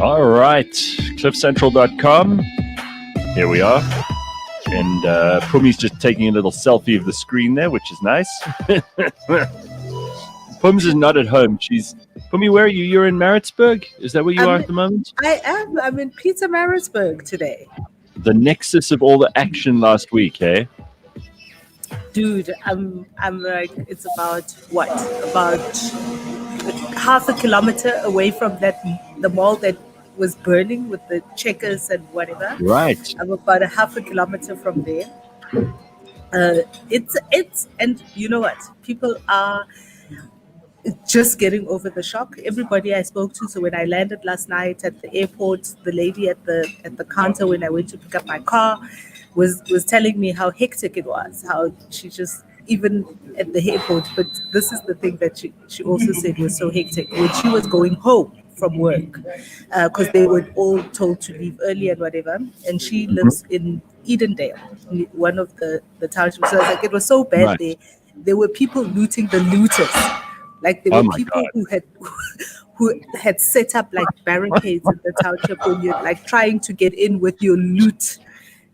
All right, cliffcentral.com. Here we are. And Pumi's just taking a little selfie of the screen there, which is nice. Pums is not at home. Pumi, where are you? You're in Maritzburg? Is that where you are at the moment? I am. I'm in Pietermaritzburg today. The nexus of all the action last week, eh? Dude, I'm like, it's about what? About half a kilometer away from the mall that was burning with the checkers and whatever. Right. I'm about a half a kilometer from there. It's and you know what? People are just getting over the shock. Everybody I spoke to. So when I landed last night at the airport, the lady at the counter when I went to pick up my car was telling me how hectic it was. How she just even at the airport. But this is the thing that she also said was so hectic when she was going home from work, because they were all told to leave early and whatever. And she lives in Edendale, one of the townships. So I was like, it was so bad there. There were people looting the looters. Like there were people who had set up like barricades in the township when you're like trying to get in with your loot.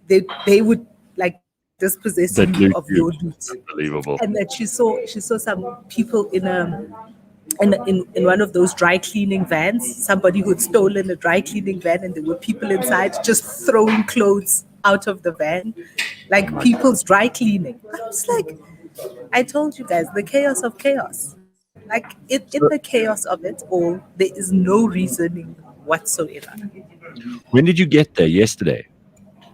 They would like dispossess you of your loot. Unbelievable. And that she saw some people in one of those dry cleaning vans, somebody who'd stolen a dry cleaning van, and there were people inside just throwing clothes out of the van, like people's dry cleaning. I was like, I told you guys, the chaos of chaos. Like in the chaos of it all, there is no reasoning whatsoever. When did you get there? Yesterday?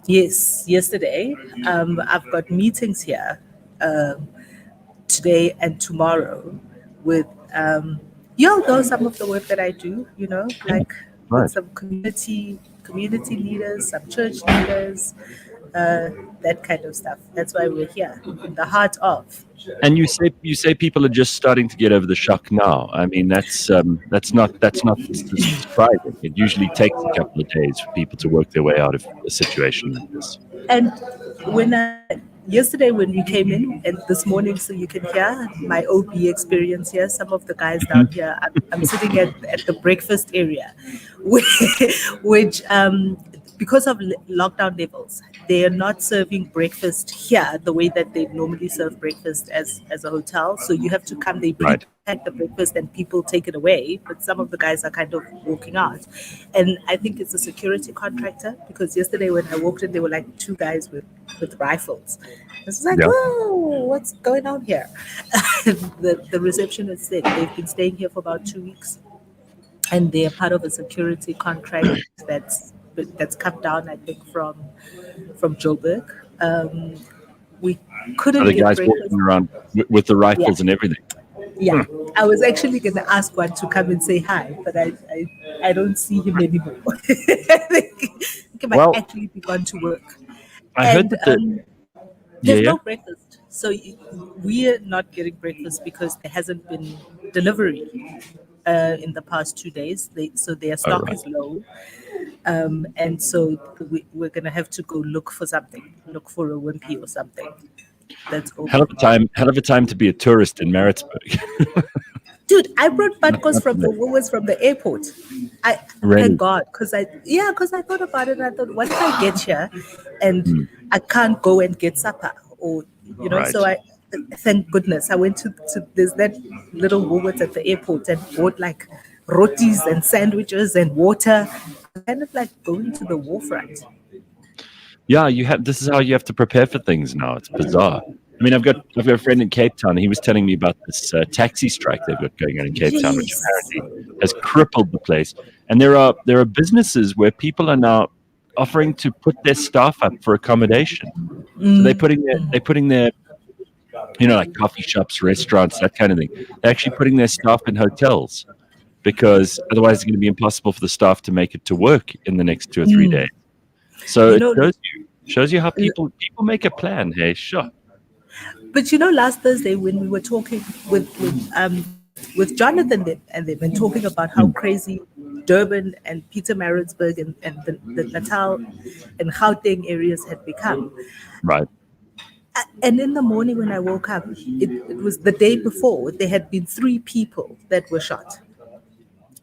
Yes, yesterday. I've got meetings here today and tomorrow with y'all know some of the work that I do, like with some community leaders, some church leaders, that kind of stuff. That's why we're here in the heart of. And you say people are just starting to get over the shock now. I mean, that's not surprising. It usually takes a couple of days for people to work their way out of a situation like this. And yesterday when we came in, and this morning, so you can hear my OB experience here. Some of the guys down here, I'm sitting at the breakfast area, which because of lockdown levels, they are not serving breakfast here the way that they normally serve breakfast as a hotel. So you have to come, they pack the breakfast and people take it away. But some of the guys are kind of walking out. And I think it's a security contractor, because yesterday when I walked in, there were like two guys with rifles. I was like, whoa, what's going on here? The receptionist said they've been staying here for about 2 weeks. And they're part of a security contract that's come down, I think, from Joburg. We couldn't the get guys breakfast. walking around with the rifles and everything. Yeah, I was actually going to ask one to come and say hi, but I don't see him anymore. I think he might actually be gone to work. I heard that there's no breakfast. So we're not getting breakfast because there hasn't been delivery in the past 2 days. So their stock is low. And so we're going to have to go look for a wimpy or something. That's open. Hell of a time to be a tourist in Maritzburg. Dude, I brought butkos from the airport. Thank God, because I thought about it and I thought, what if I get here and I can't go and get supper, or so I thank goodness I went to there's that little Woolworths at the airport and bought like rotis and sandwiches and water, kind of like going to the warfront. Yeah, this is how you have to prepare for things now. It's bizarre. I mean, I've got a friend in Cape Town, and he was telling me about this taxi strike they've got going on in Cape Town, which apparently has crippled the place. And there are businesses where people are now offering to put their staff up for accommodation. So they're putting their like coffee shops, restaurants, that kind of thing. They're actually putting their staff in hotels, because otherwise it's going to be impossible for the staff to make it to work in the next 2 or 3 days. So it shows you how people make a plan. Hey, sure. But last Thursday when we were talking with Jonathan and them, and talking about how crazy Durban and Pietermaritzburg and the Natal and Gauteng areas had become. Right. And in the morning when I woke up, it was the day before, there had been 3 people that were shot.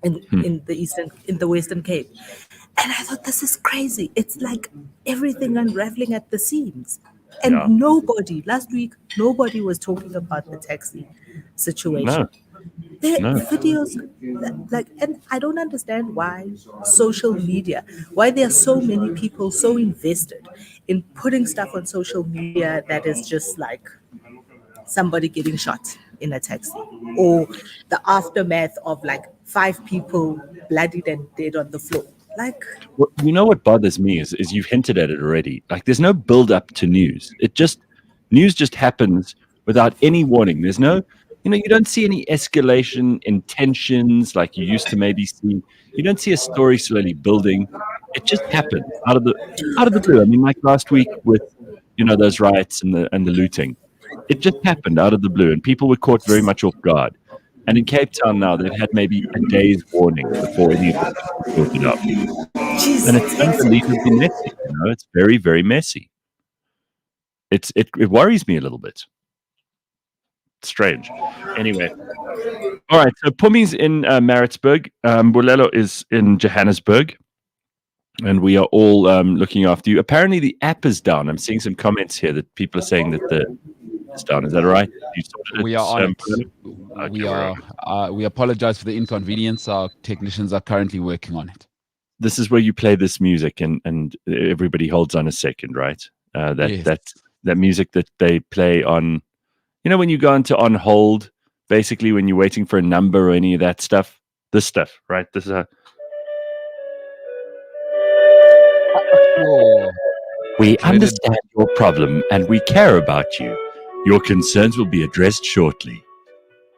Hmm. in the Western Cape. And I thought, this is crazy. It's like everything unraveling at the seams. And Yeah. last week, nobody was talking about the taxi No. situation. There No. videos like, and I don't understand why social media, why there are so many people so invested in putting stuff on social media that is just like somebody getting shot in a taxi, or the aftermath of like five people bloodied and dead on the floor. Like, Well, you know what bothers me is you've hinted at it already. Like there's no build up to news. News just happens without any warning. There's no, you don't see any escalation in tensions like you used to maybe see. You don't see a story slowly building. It just happens out of the blue. I mean, like last week with those riots and the looting. It just happened out of the blue, and people were caught very much off guard. And in Cape Town now, they've had maybe a day's warning before any of this was sorted out. jeez, And it's it takes unbelievably messy. It's very, very messy. It worries me a little bit. It's strange. Anyway, all right. So Pumi's in Maritzburg. Bulelo is in Johannesburg, and we are all looking after you. Apparently, the app is down. I'm seeing some comments here that people are saying that the app is down. Is that all right? You sorted it, We are on it. Bulelo? Okay, We we're are. on. We apologize for the inconvenience. Our technicians are currently working on it. This is where you play this music, and everybody holds on a second, right? That Yes. that music that they play on. When you go into on hold, basically when you're waiting for a number or any of that stuff, this stuff, right? This is Whoa. we Dreaded. understand your problem and we care about you. Your concerns will be addressed shortly.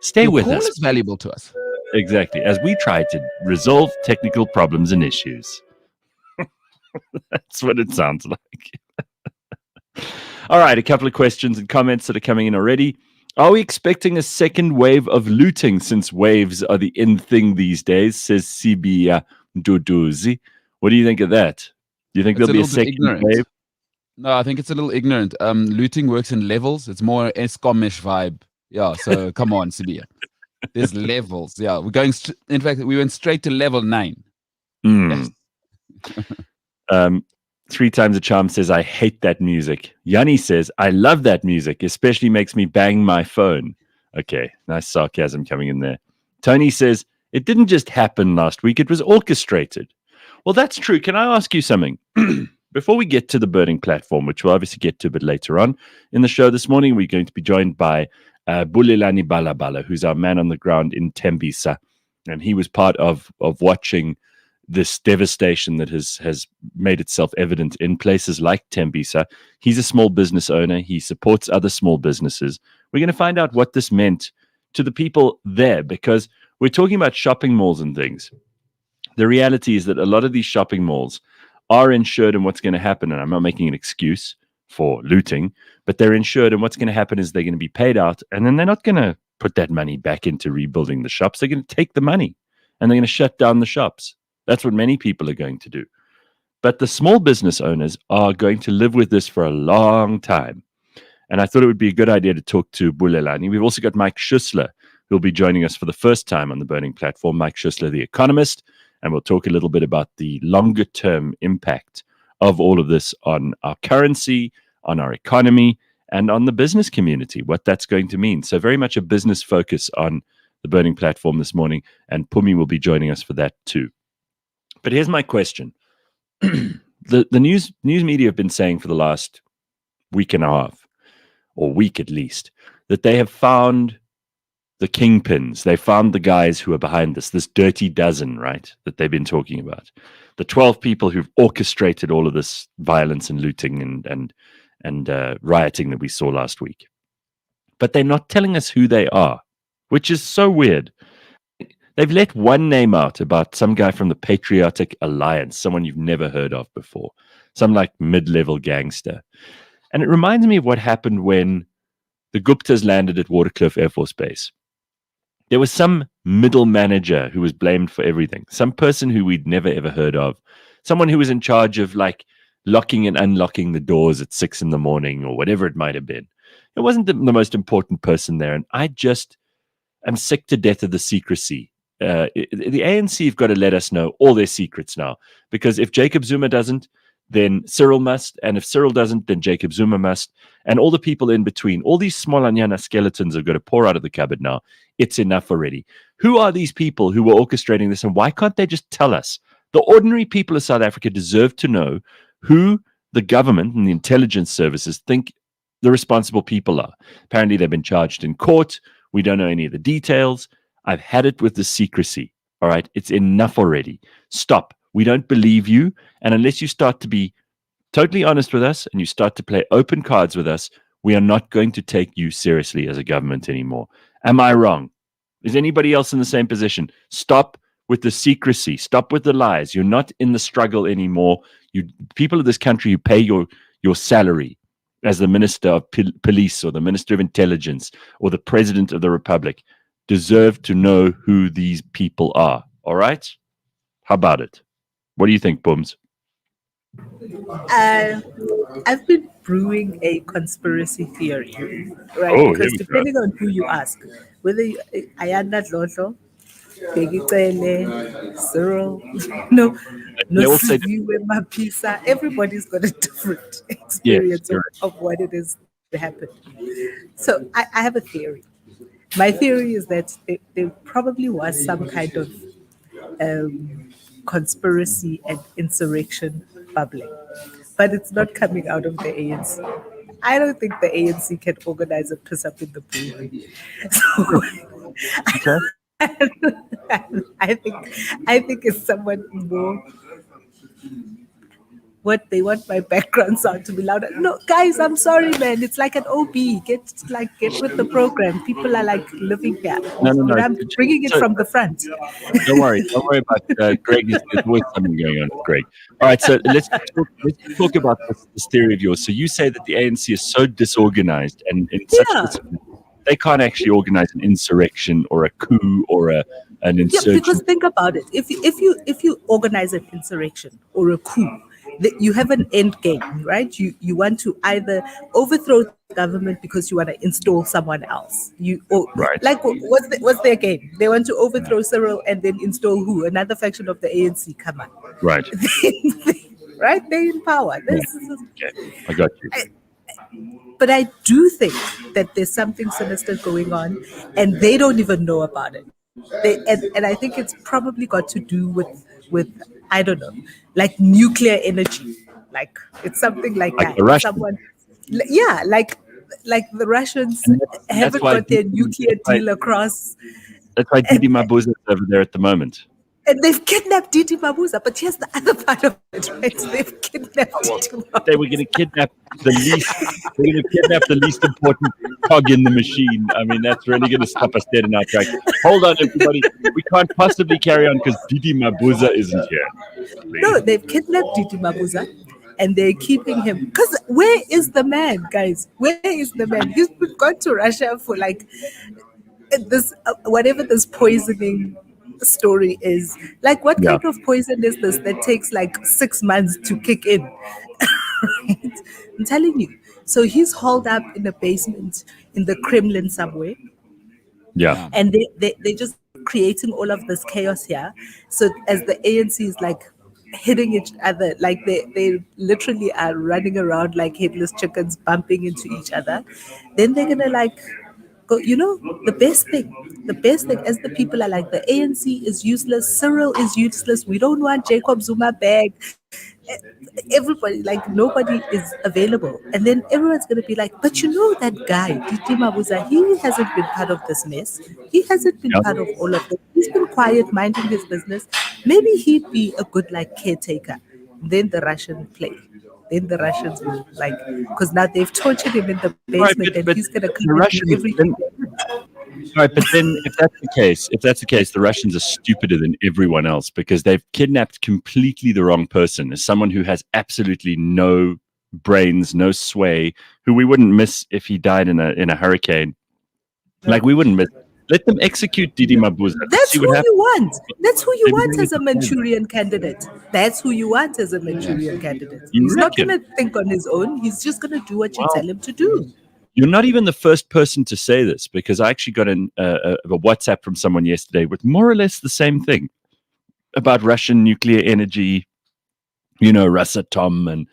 Stay Your with call us. is valuable to us. Exactly. As we try to resolve technical problems and issues. That's what it sounds like. All right, a couple of questions and comments that are coming in already. Are we expecting a second wave of looting since waves are the in thing these days, says Sibia Duduzi. What do you think of that? Do you think It's there'll be a little bit second ignorant. wave? No, I think it's a little ignorant. Looting works in levels. It's more Escomish vibe. Yeah. So come on, Sibia. There's levels. Yeah, we're going. In fact, we went straight to level 9. Hmm. Yes. 3 times a charm says, I hate that music. Yanni says, I love that music, especially makes me bang my phone. Okay, nice sarcasm coming in there. Tony says, it didn't just happen last week, it was orchestrated. Well, that's true. Can I ask you something? Before we get to the burning platform, which we'll obviously get to a bit later on in the show this morning, we're going to be joined by Bulelani Balabala, who's our man on the ground in Tembisa. And he was part of watching this devastation that has made itself evident in places like Tembisa. He's a small business owner. He supports other small businesses. We're going to find out what this meant to the people there, because we're talking about shopping malls and things. The reality is that a lot of these shopping malls are insured, and what's going to happen, and I'm not making an excuse for looting, but they're insured, and what's going to happen is they're going to be paid out, and then they're not going to put that money back into rebuilding the shops. They're going to take the money, and they're going to shut down the shops. That's what many people are going to do. But the small business owners are going to live with this for a long time. And I thought it would be a good idea to talk to Bulelani. We've also got Mike Schussler, who'll be joining us for the first time on the Burning Platform. Mike Schussler, the Economist. And we'll talk a little bit about the longer term impact of all of this on our currency, on our economy, and on the business community, what that's going to mean. So very much a business focus on the Burning Platform this morning. And Pumi will be joining us for that too. But here's my question. The news media have been saying for the last week and a half, or week at least, that they have found the kingpins. They found the guys who are behind this dirty dozen, right, that they've been talking about. The 12 people who've orchestrated all of this violence and looting and rioting that we saw last week. But they're not telling us who they are, which is so weird. They've let one name out about some guy from the Patriotic Alliance, someone you've never heard of before, some like mid-level gangster. And it reminds me of what happened when the Guptas landed at Waterkloof Air Force Base. There was some middle manager who was blamed for everything, some person who we'd never ever heard of, someone who was in charge of like locking and unlocking the doors at 6 a.m. or whatever it might have been. It wasn't the most important person there. And I just am sick to death of the secrecy the ANC have got to let us know all their secrets now. Because if Jacob Zuma doesn't, then Cyril must. And if Cyril doesn't, then Jacob Zuma must. And all the people in between, all these small anyana skeletons have got to pour out of the cupboard now. It's enough already. Who are these people who were orchestrating this? And why can't they just tell us? The ordinary people of South Africa deserve to know who the government and the intelligence services think the responsible people are. Apparently, they've been charged in court. We don't know any of the details. I've had it with the secrecy. All right. It's enough already. Stop. We don't believe you. And unless you start to be totally honest with us and you start to play open cards with us, we are not going to take you seriously as a government anymore. Am I wrong? Is anybody else in the same position? Stop with the secrecy. Stop with the lies. You're not in the struggle anymore. You people of this country who pay your salary as the Minister of Police or the Minister of Intelligence or the President of the Republic deserve to know who these people are. All right? How about it? What do you think, Booms? I've been brewing a conspiracy theory, right? Oh, Because here we go. depending on who you ask, whether Ayanda Dlodlo, Begitele, Cyril, no, They all say Siziwe Mapisa, everybody's got a different experience correct. of what it is that happened. So I have a theory. My theory is that there probably was some kind of conspiracy and insurrection bubbling, but it's not coming out of the ANC. I don't think the ANC can organize a piss up in the brewery. So I think it's someone more. What they want my background sound to be louder. No, guys, I'm sorry, man. It's like an OB. Get with the program. People are like living here. No. But I'm bringing it from the front. Don't worry about Greg. There's always something going on with Greg. All right, so let's talk about this theory of yours. So you say that the ANC is so disorganized and in such they can't actually organize an insurrection or a coup or an insurgency. Yeah, because think about it. If you organize an insurrection or a coup, you have an end game, right? You want to either overthrow the government because you want to install someone else. Right. Like what's their game? They want to overthrow Cyril and then install who? Another faction of the ANC. Come on, Right. right? They're in power. Okay, I got you. But I do think that there's something sinister going on, and they don't even know about it. And I think it's probably got to do with I don't know, like nuclear energy. Like it's something like that. The Russians. Like the Russians that's haven't why got their nuclear deal across. That's why Didi Mabuza is over there at the moment. And they've kidnapped Didi Mabuza, but here's the other part of it, right? They've kidnapped Didi Mabuza. They were going to kidnap the least important cog in the machine. I mean, that's really going to stop us dead in our tracks. Hold on, everybody. We can't possibly carry on because Didi Mabuza isn't here. Please. No, they've kidnapped Didi Mabuza and they're keeping him. Because where is the man, guys? Where is the man? He's been gone to Russia for like this, whatever this poisoning story is. Like, what kind of poison is this that takes like 6 months to kick in? Right? I'm telling you. So he's hauled up in a basement in the Kremlin somewhere. Yeah. And they're just creating all of this chaos here. So as the ANC is like hitting each other, like they literally are running around like headless chickens, bumping into each other, then they're gonna like go, the best thing as the people are like, the ANC is useless, Cyril is useless, we don't want Jacob Zuma back. Everybody, like, nobody is available, and then everyone's going to be like, but that guy Didi Mabuza, he hasn't been part of this mess, he hasn't been part of all of this, he's been quiet, minding his business, maybe he'd be a good like caretaker. Then the Russians will like, because now they've tortured him in the basement, and he's going to come and do everything. Right, but then if that's the case, the Russians are stupider than everyone else because they've kidnapped completely the wrong person, as someone who has absolutely no brains, no sway, who we wouldn't miss if he died in a hurricane. Like, we wouldn't miss. Let them execute Didi Mabuza. That's who you want. That's who you want as a Manchurian candidate. That's who you want as a Manchurian candidate. He's not going to think on his own. He's just going to do what you tell him to do. You're not even the first person to say this, because I actually got a WhatsApp from someone yesterday with more or less the same thing about Russian nuclear energy, Rosatom,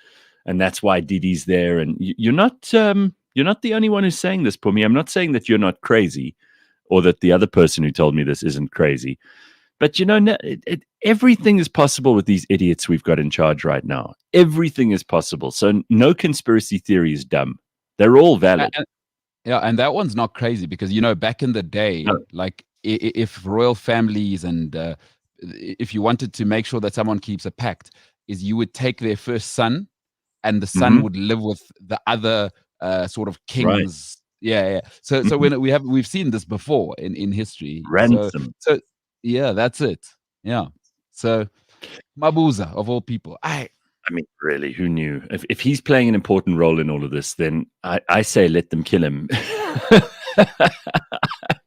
and that's why Didi's there. And you're not the only one who's saying this, Pumi. I'm not saying that you're not crazy, or that the other person who told me this isn't crazy. But everything is possible with these idiots we've got in charge right now. Everything is possible. So no conspiracy theory is dumb. They're all valid. Yeah, and that one's not crazy because back in the day, No. like if royal families and if you wanted to make sure that someone keeps a pact, is you would take their first son, and the son would live with the other sort of Right. kings. Yeah. So when we've seen this before in history. Ransom. So yeah, that's it. Yeah. So Mabuza of all people, I mean, really, who knew? If he's playing an important role in all of this, then I say let them kill him.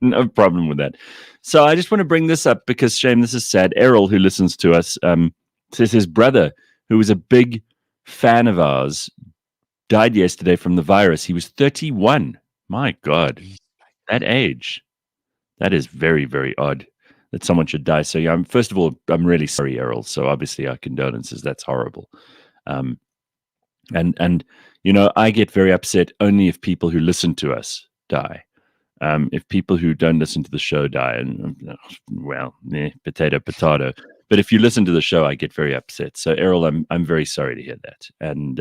No problem with that. So I just want to bring this up because, shame, this is sad. Errol, who listens to us, says his brother, who was a big fan of ours, died yesterday from the virus. He was 31. My God, that age. That is very, very odd that someone should die so young. First of all, I'm really sorry, Errol. So obviously our condolences. That's horrible. And I get very upset only if people who listen to us die. If people who don't listen to the show die, and potato. But if you listen to the show, I get very upset. So Errol, I'm very sorry to hear that. And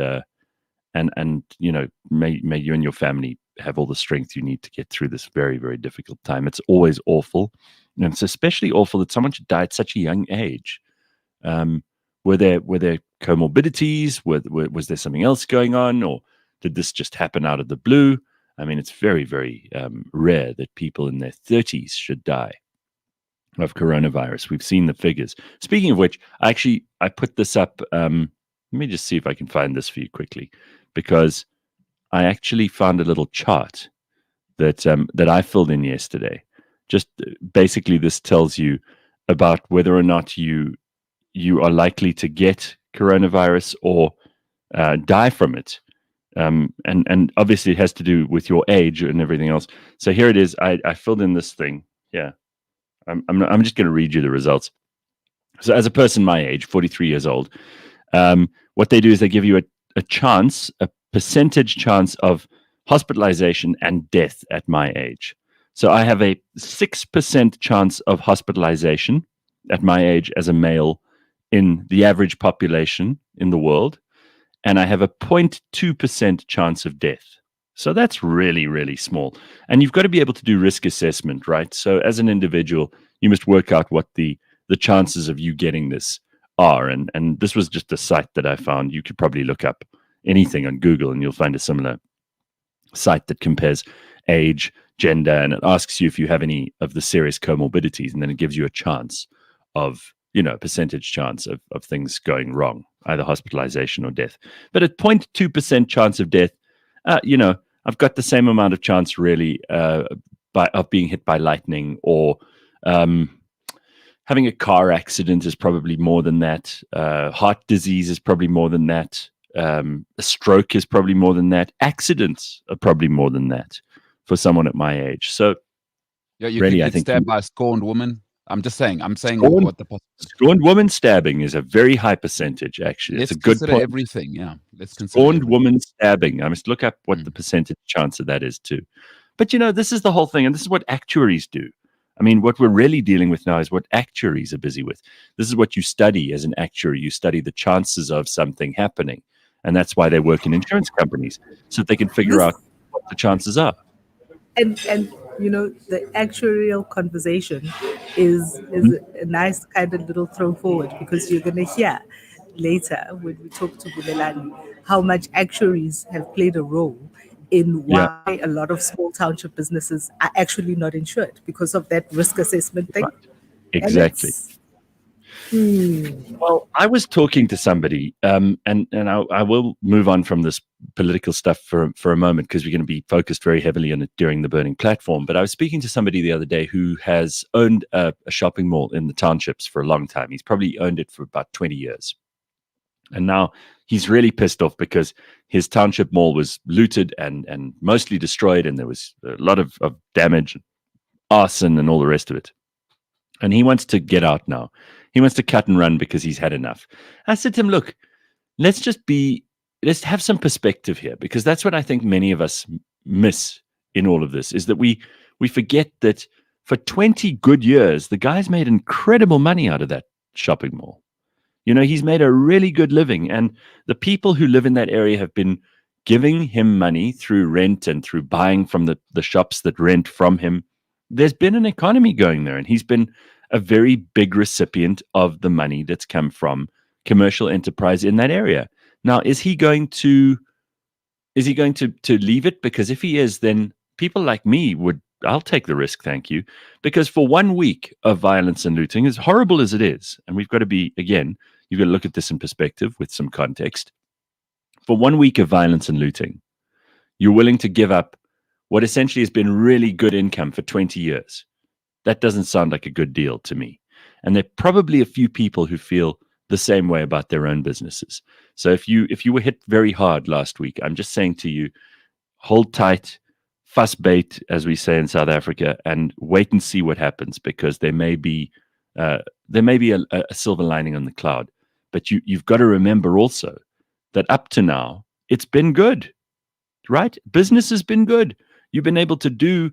may you and your family have all the strength you need to get through this very, very difficult time. It's always awful, and it's especially awful that someone should die at such a young age. Were there comorbidities? Was there something else going on, or did this just happen out of the blue? I mean, it's very, very rare that people in their 30s should die of coronavirus. We've seen the figures. Speaking of which, I put this up. Let me just see if I can find this for you quickly, because I actually found a little chart that I filled in yesterday. Just basically, this tells you about whether or not you are likely to get coronavirus or die from it. And obviously it has to do with your age and everything else. So here it is. I filled in this thing. Yeah. I'm just going to read you the results. So as a person my age, 43 years old, what they do is they give you a percentage chance of hospitalization and death at my age. So I have a 6% chance of hospitalization at my age as a male in the average population in the world. And I have a 0.2% chance of death. So that's really, really small. And you've got to be able to do risk assessment, right? So as an individual, you must work out what the chances of you getting this are. And this was just a site that I found. You could probably look up anything on Google and you'll find a similar site that compares age, gender, and it asks you if you have any of the serious comorbidities, and then it gives you a chance of, a percentage chance of things going wrong, either hospitalization or death. But at 0.2% chance of death, I've got the same amount of chance really of being hit by lightning, or having a car accident is probably more than that. Heart disease is probably more than that. A stroke is probably more than that. Accidents are probably more than that for someone at my age. So yeah, you really, could I get think stabbed by a scorned woman. I'm saying Scorned- what the scorned woman stabbing is a very high percentage, actually. let's It's a good consider point. everything. Yeah, let's consider Scorned everything. woman stabbing. I must look up what the percentage chance of that is too. But this is the whole thing, and this is what actuaries do. I mean, what we're really dealing with now is what actuaries are busy with. This is what you study as an actuary. You study the chances of something happening, and that's why they work in insurance companies, so that they can figure out what the chances are. And the actuarial conversation is a nice kind of little throw forward, because you're going to hear later when we talk to Bulelani how much actuaries have played a role in Yeah. why a lot of small township businesses are actually not insured because of that risk assessment thing. Right. Exactly. Well, I was talking to somebody, and I will move on from this political stuff for a moment, because we're going to be focused very heavily on it during the Burning Platform. But I was speaking to somebody the other day who has owned a shopping mall in the townships for a long time. He's probably owned it for about 20 years. And now he's really pissed off because his township mall was looted and mostly destroyed, and there was a lot of damage, arson, and all the rest of it. And he wants to get out now. He wants to cut and run because he's had enough. I said to him, look, let's have some perspective here, because that's what I think many of us miss in all of this, is that we forget that for 20 good years, the guy's made incredible money out of that shopping mall. He's made a really good living, and the people who live in that area have been giving him money through rent and through buying from the shops that rent from him. There's been an economy going there, and he's been a very big recipient of the money that's come from commercial enterprise in that area. Now, is he going to leave it? Because if he is, then people like me I'll take the risk, thank you. Because for 1 week of violence and looting, as horrible as it is, and we've got to be, again, you've got to look at this in perspective with some context. For 1 week of violence and looting, you're willing to give up what essentially has been really good income for 20 years. That doesn't sound like a good deal to me. And there are probably a few people who feel the same way about their own businesses. So if you were hit very hard last week, I'm just saying to you, hold tight, fuss bait, as we say in South Africa, and wait and see what happens, because there may be a silver lining on the cloud. But you've got to remember also that up to now, it's been good, right? Business has been good. You've been able to do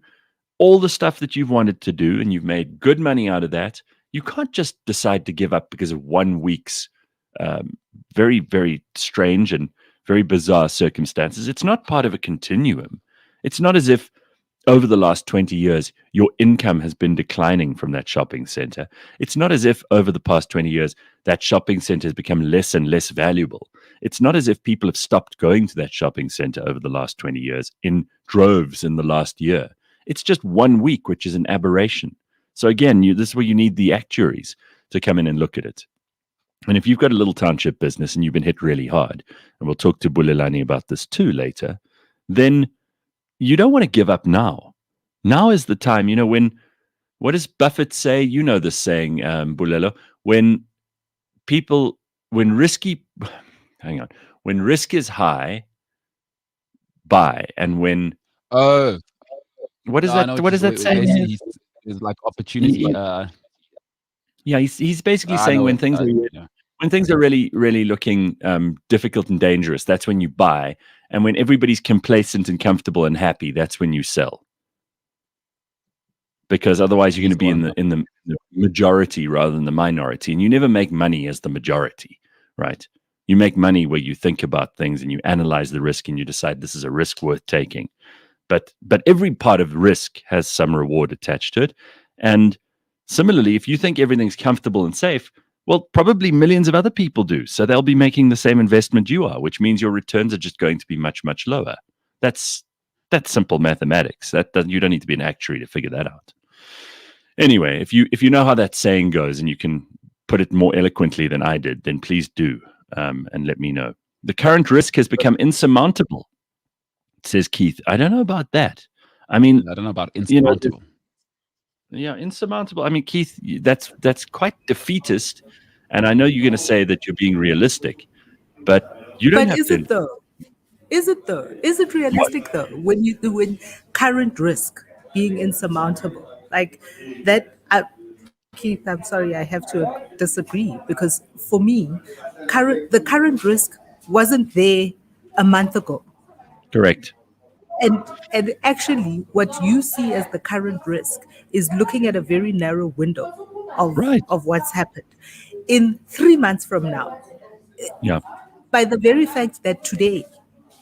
all the stuff that you've wanted to do, and you've made good money out of that. You can't just decide to give up because of 1 week's very, very strange and very bizarre circumstances. It's not part of a continuum. It's not as if over the last 20 years, your income has been declining from that shopping center. It's not as if over the past 20 years, that shopping center has become less and less valuable. It's not as if people have stopped going to that shopping center over the last 20 years in droves in the last year. It's just 1 week, which is an aberration. So again, this is where you need the actuaries to come in and look at it. And if you've got a little township business and you've been hit really hard, and we'll talk to Bulelani about this too later, then you don't want to give up now. Now is the time. What does Buffett say? You know this saying, Bulelo, when risk is high, buy. And when, what is that? What does that say? It's like opportunity. Yeah, he's basically saying when things are really, really looking difficult and dangerous, that's when you buy. And when everybody's complacent and comfortable and happy, that's when you sell. Because otherwise you're going to be in the majority rather than the minority. And you never make money as the majority, right? You make money where you think about things and you analyze the risk and you decide this is a risk worth taking. But every part of risk has some reward attached to it. And similarly, if you think everything's comfortable and safe, well, probably millions of other people do. So they'll be making the same investment you are, which means your returns are just going to be much, much lower. That's simple mathematics. You don't need to be an actuary to figure that out. Anyway, if you know how that saying goes and you can put it more eloquently than I did, then please do and let me know. The current risk has become insurmountable, says Keith. I don't know about that. I mean, I don't know about insurmountable. Yeah, insurmountable. I mean, Keith, that's quite defeatist, and I know you're going to say that you're being realistic, but you don't have to. Is it though? Is it realistic though? When current risk being insurmountable like that, Keith, I'm sorry, I have to disagree, because for me, the current risk wasn't there a month ago. Correct. And actually, what you see as the current risk is looking at a very narrow window of what's happened. In 3 months from now, by the very fact that today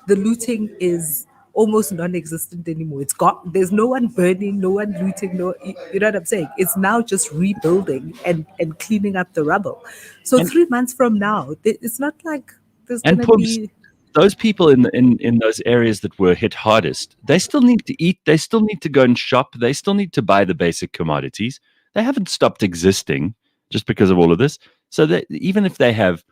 the looting is almost non-existent anymore. It's gone. There's no one burning, no one looting. You know what I'm saying? It's now just rebuilding and cleaning up the rubble. So 3 months from now, it's not like there's going to be. Those people in those areas that were hit hardest, they still need to eat. They still need to go and shop. They still need to buy the basic commodities. They haven't stopped existing just because of all of this. So that even if they have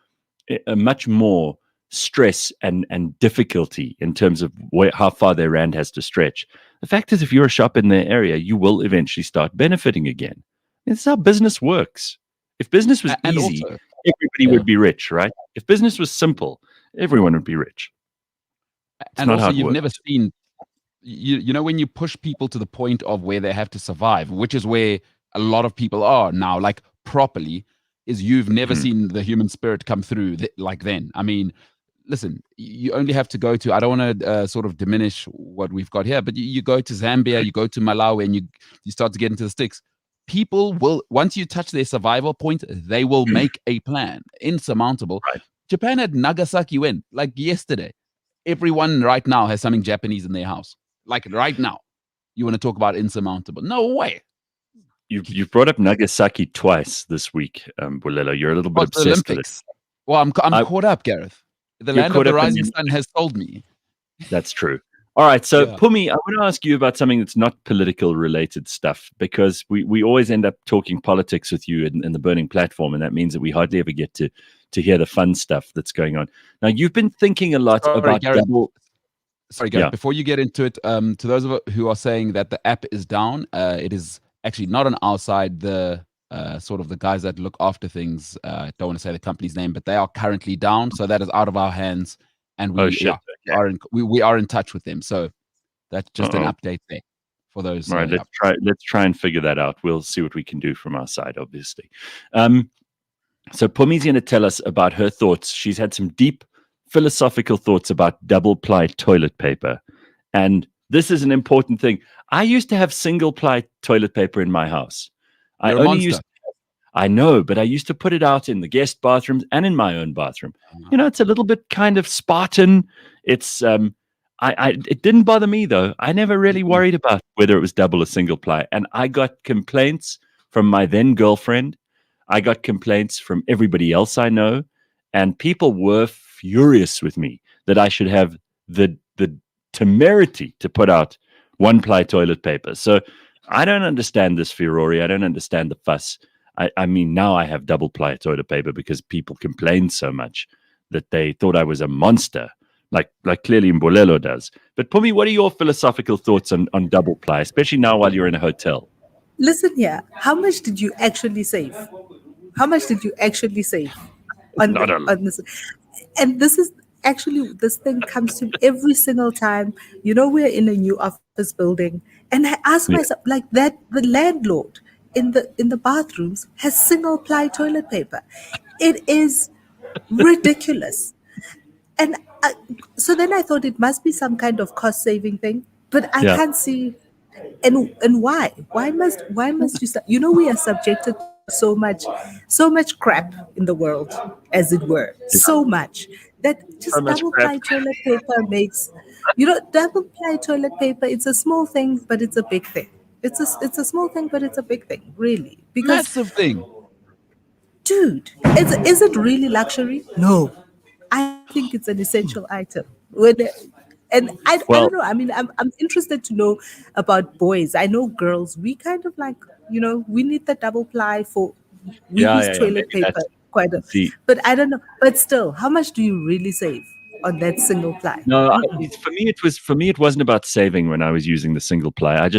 a much more stress and difficulty in terms of how far their rand has to stretch, the fact is, if you're a shop in their area, you will eventually start benefiting again. This is how business works. If business was easy, everybody would be rich, right? If business was simple, everyone would be rich. It's And not how also, it you've works. never seen, you know, when you push people to the point of where they have to survive, which is where a lot of people are now, like properly, is you've never seen the human spirit come through like then. I mean, listen, you only have to go to, I don't want to sort of diminish what we've got here, but you go to Zambia, you go to Malawi, and you start to get into the sticks. People will, once you touch their survival point, they will make a plan. Insurmountable. Right. Japan had Nagasaki win, like yesterday. Everyone right now has something Japanese in their house. Like right now. You want to talk about insurmountable? No way. You've brought up Nagasaki twice this week, Bulelani. You're a little bit It's the obsessed with it. Olympics. Well, I'm caught up, Gareth. The You're land of caught the up in rising the- sun has sold me. That's true. All right, so Yeah. Pumi, I want to ask you about something that's not political related stuff, because we always end up talking politics with you in the Burning Platform, and that means that we hardly ever get to hear the fun stuff that's going on. Now, you've been thinking a lot about Gareth. double. Sorry, Gareth. Yeah. Before you get into it, to those of who are saying that the app is down, it is actually not on our side. The sort of the guys that look after things, don't want to say the company's name, but they are currently down, so that is out of our hands, and we Oh, shit. Okay. we are in touch with them. So that's just an Uh-oh. update there for those. All right, yeah. let's try and figure that out. We'll see what we can do from our side, obviously. So Pumi's going to tell us about her thoughts. She's had some deep philosophical thoughts about double-ply toilet paper. And this is an important thing. I used to have single-ply toilet paper in my house. You're a monster. I know, but I used to put it out in the guest bathrooms and in my own bathroom. You know, it's a little bit kind of Spartan. It's it didn't bother me though. I never really worried about whether it was double or single ply. And I got complaints from my then girlfriend. I got complaints from everybody else I know, and people were furious with me that I should have the temerity to put out one-ply toilet paper. So I don't understand this furore. I don't understand the fuss. I mean, now I have double-ply toilet paper because people complained so much that they thought I was a monster, like clearly Mbolelo does. But Pumi, what are your philosophical thoughts on double-ply, especially now while you're in a hotel? Listen here, how much did you actually save? How much did you actually save on this? And this is actually, this thing comes to me every single time. You know, we're in a new office building, and I ask myself, like, that the landlord in the bathrooms has single ply toilet paper. It is ridiculous. And so then I thought it must be some kind of cost saving thing, but I can't see. And why? Why must you? You know, we are subjected to so much crap in the world, as it were. So much that just So much double crap. ply toilet paper makes. You know, double ply toilet paper. It's a small thing, but it's a big thing. It's a small thing, but it's a big thing, really. Because, Massive thing. dude, is it really luxury? No, I think it's an essential item. And I don't know. I mean, I'm interested to know about boys. I know girls, we kind of like, you know, we need the double ply for, we use toilet maybe paper quite a see. but I don't know. But still, how much do you really save on that single ply? No, for me it wasn't about saving when I was using the single ply. I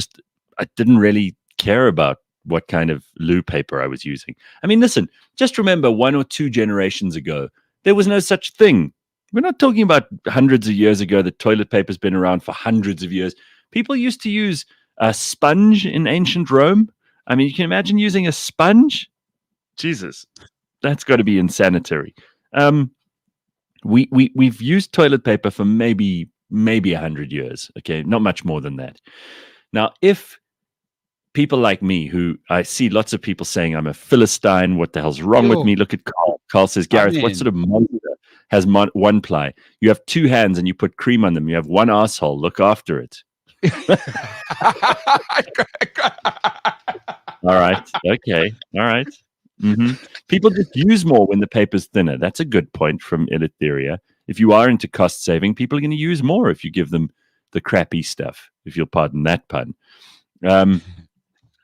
didn't really care about what kind of loo paper I was using. I mean, listen, just remember 1 or 2 generations ago, there was no such thing. We're not talking about hundreds of years ago that toilet paper's been around for hundreds of years. People used to use a sponge in ancient Rome. I mean, you can imagine using a sponge? Jesus, that's got to be insanitary. We've used toilet paper for maybe 100 years. Okay, not much more than that. Now, if people like me, who I see lots of people saying I'm a Philistine, what the hell's wrong with me? Look at Carl. Carl says, Gareth, what sort of monster has one ply? You have 2 hands and you put cream on them. You have 1 asshole. Look after it. All right. Okay. All right. People just use more when the paper's thinner. That's a good point from Eliteria. If you are into cost saving, people are going to use more if you give them the crappy stuff, if you'll pardon that pun.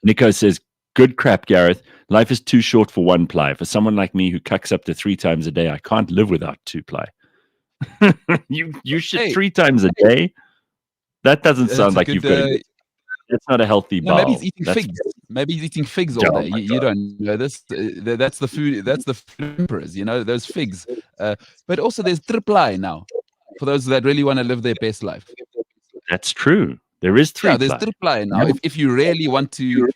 Nico says, good crap, Gareth. Life is too short for 1 ply. For someone like me who cucks up to 3 times a day, I can't live without 2 ply. you shit 3 times a day? That doesn't sound like you've got it's not a healthy bowel. Maybe he's eating figs. Maybe he's eating figs all day. You don't know this. That's the food. That's the food emperors. You know, those figs But also there's triple I now for those that really want to live their best life. That's true. There is three Yeah, there's ply. triple I now. If you really want to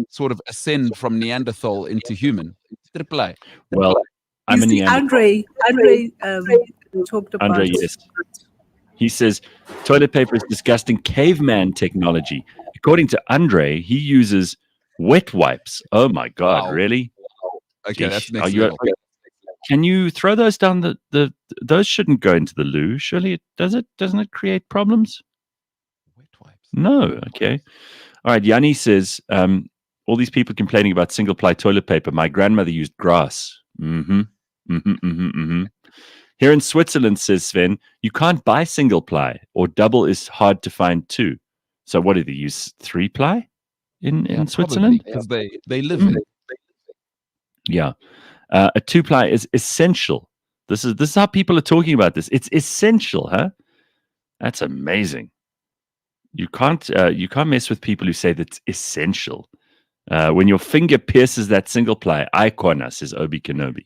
sort of ascend from Neanderthal into human, triple I. Well, I'm You a see, Neanderthal. Andre talked about. Andre, yes. He says toilet paper is disgusting caveman technology. According to Andre, he uses wet wipes. Oh my God, Wow. really? Okay, that's Are next you? level. Can you throw those down the? Those shouldn't go into the loo. Surely it does. It doesn't it create problems? Wet wipes. No. Okay. All right. Yanni says all these people complaining about single ply toilet paper. My grandmother used grass. Mm-hmm. Mm-hmm. Mm-hmm. Mm-hmm. Here in Switzerland, says Sven, you can't buy single ply or double is hard to find too. So what do they use? 3-ply in Switzerland? Because they live in it. Yeah. A 2-ply is essential. This is how people are talking about this. It's essential, huh? That's amazing. You can't mess with people who say that's essential. When your finger pierces that single ply, icona, says Obi Kenobi.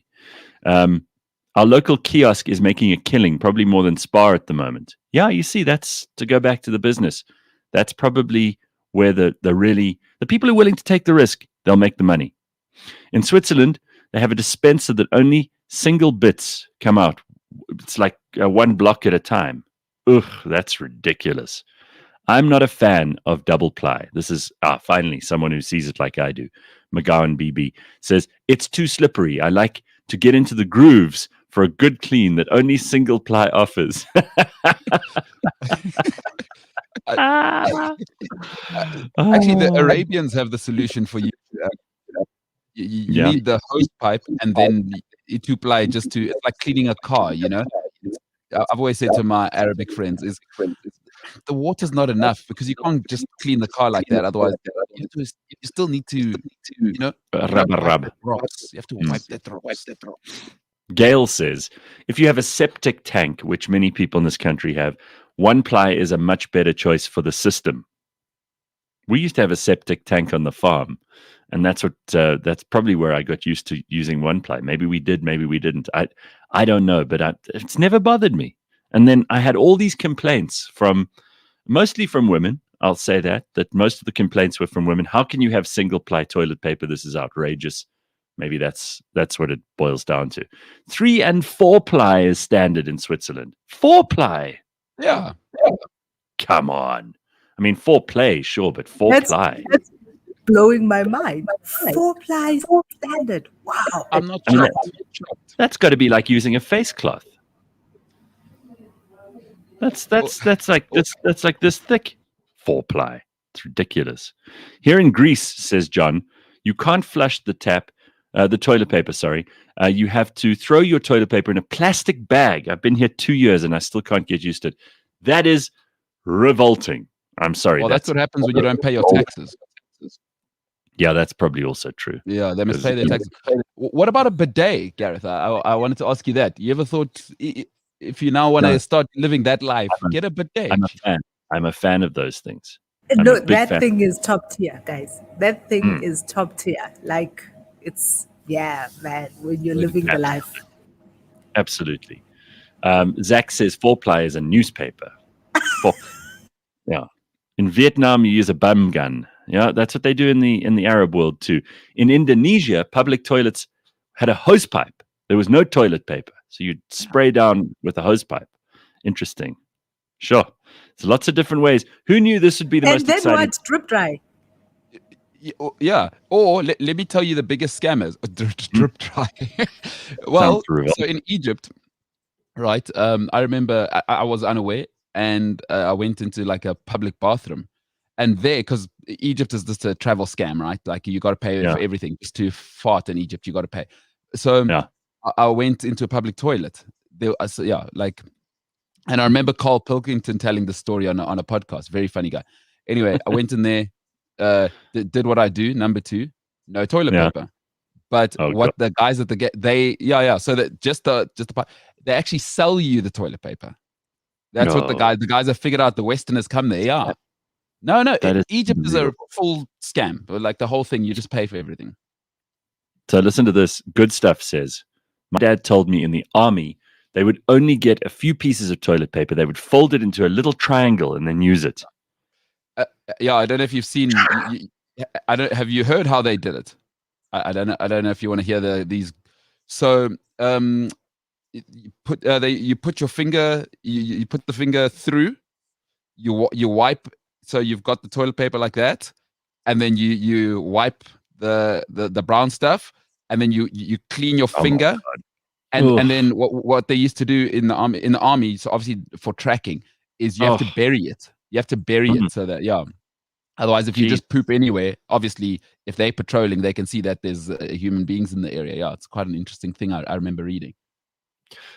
Our local kiosk is making a killing, probably more than Spar at the moment. Yeah, you see, that's to go back to the business. That's probably where the people who are willing to take the risk, they'll make the money. In Switzerland, they have a dispenser that only single bits come out. It's like one block at a time. Ugh, that's ridiculous. I'm not a fan of double ply. This is finally someone who sees it like I do. McGowan BB says, it's too slippery. I like to get into the grooves for a good clean that only single ply offers. Actually, the Arabians have the solution for you. You need the hose pipe and then 2-ply just to, it's like cleaning a car, you know? I've always said to my Arabic friends is the water's not enough because you can't just clean the car like that. Otherwise, you still need to, you know, rub. drops. You have to wipe the drops. Gail says, if you have a septic tank, which many people in this country have, 1-ply is a much better choice for the system. We used to have a septic tank on the farm, and that's probably where I got used to using 1-ply. Maybe we did, maybe we didn't. I don't know, but it's never bothered me. And then I had all these complaints mostly from women. I'll say that most of the complaints were from women. How can you have single-ply toilet paper? This is outrageous. Maybe that's what it boils down to. 3- and 4-ply is standard in Switzerland. 4-ply? Yeah. Come on. I mean, 4-play, sure, but 4-ply. That's blowing my mind. 4-ply standard. Wow. I'm not I mean, shocked. that's got to be like using a face cloth. That's like this thick. 4-ply. It's ridiculous. Here in Greece, says John, you can't flush the toilet paper, sorry. You have to throw your toilet paper in a plastic bag. I've been here 2 years and I still can't get used to it. That is revolting. I'm sorry. Well, that's what happens when you don't pay your taxes. Yeah, that's probably also true. Yeah, they must pay their taxes. What about a bidet, Gareth? I wanted to ask you that. You ever thought, if you now want to start living that life, get a bidet? I'm a fan of those things. No, that thing is top tier, guys. That thing is top tier. Like, it's, yeah, man, when you're living the life. Absolutely. Zach says 4-ply is a newspaper. Yeah. In Vietnam, you use a bum gun. Yeah, that's what they do in the Arab world too. In Indonesia, public toilets had a hose pipe. There was no toilet paper, so you'd spray down with a hose pipe. Interesting. Sure. There's lots of different ways. Who knew this would be the most exciting? And then what? Drip dry. Yeah. Or let me tell you the biggest scammers. Drip dry. Well, so in Egypt, right? I remember I was unaware. And I went into like a public bathroom, and there, because Egypt is just a travel scam, right? Like you got to pay for everything. Just to fart in Egypt, you got to pay. So I went into a public toilet. And I remember Carl Pilkington telling the story on a podcast. Very funny guy. Anyway, I went in there, did what I do. Number 2, no toilet paper. But the guys at the So that just the they actually sell you the toilet paper. That's what the guys have figured out. The Westerners come there. Yeah. No. Egypt is a full scam. Like the whole thing, you just pay for everything. So listen to this. Good Stuff says, My dad told me in the army, they would only get a few pieces of toilet paper. They would fold it into a little triangle and then use it. Yeah, I don't know if you've seen. I don't. Have you heard how they did it? I don't know. I don't know if you want to hear these. So, you put your finger. You put the finger through. You wipe. So you've got the toilet paper like that, and then you wipe the brown stuff, and then you clean your Oh my finger. God. And then what they used to do in the army, so obviously for tracking, is you have to bury it. You have to bury it so that Otherwise, if you just poop anywhere, obviously, if they're patrolling, they can see that there's human beings in the area. Yeah, it's quite an interesting thing. I remember reading.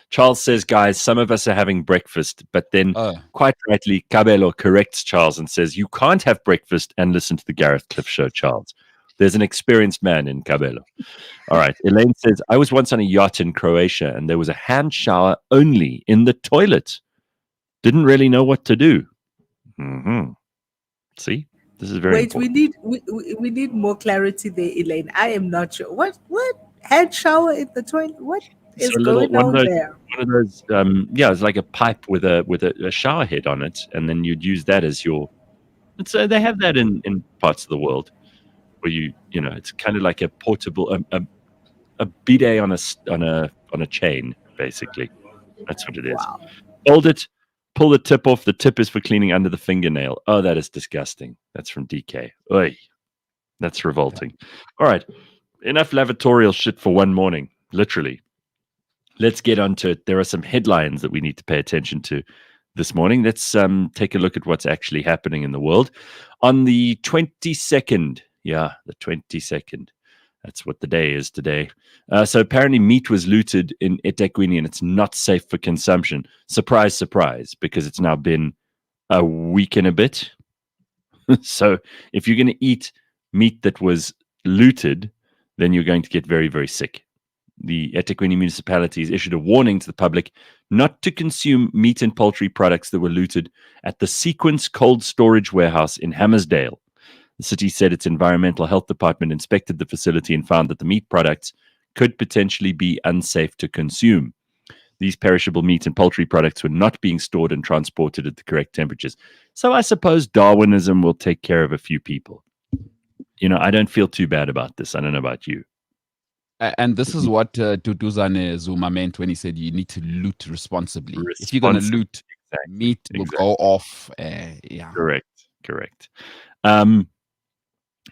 Charles says, guys, some of us are having breakfast, but then quite rightly, Cabello corrects Charles and says, you can't have breakfast and listen to the Gareth Cliff Show, Charles. There's an experienced man in Cabello. All right. Elaine says, I was once on a yacht in Croatia and there was a hand shower only in the toilet. Didn't really know what to do. See? This is very important. We need more clarity there, Elaine. I am not sure. What hand shower in the toilet? What is going on there? One of those, it's like a pipe with a shower head on it, and then you'd use that as your. So they have that in parts of the world where it's kind of like a portable a bidet on a chain, basically. That's what it is. Wow. Hold it. Pull the tip off. The tip is for cleaning under the fingernail. Oh, that is disgusting. That's from DK. Oy. That's revolting. All right. Enough lavatorial shit for one morning, literally. Let's get on to it. There are some headlines that we need to pay attention to this morning. Let's take a look at what's actually happening in the world. On the 22nd, the 22nd, that's what the day is today. So apparently meat was looted in eThekwini and it's not safe for consumption. Surprise, surprise, because it's now been a week and a bit. So if you're going to eat meat that was looted, then you're going to get very, very sick. The eThekwini municipality has issued a warning to the public not to consume meat and poultry products that were looted at the Sequence Cold Storage Warehouse in Hammersdale. The city said its environmental health department inspected the facility and found that the meat products could potentially be unsafe to consume. These perishable meat and poultry products were not being stored and transported at the correct temperatures. So I suppose Darwinism will take care of a few people. I don't feel too bad about this. I don't know about you. And this is what Duduzane Zuma meant when he said you need to loot responsibly. If you're going to loot, meat will go off. Correct.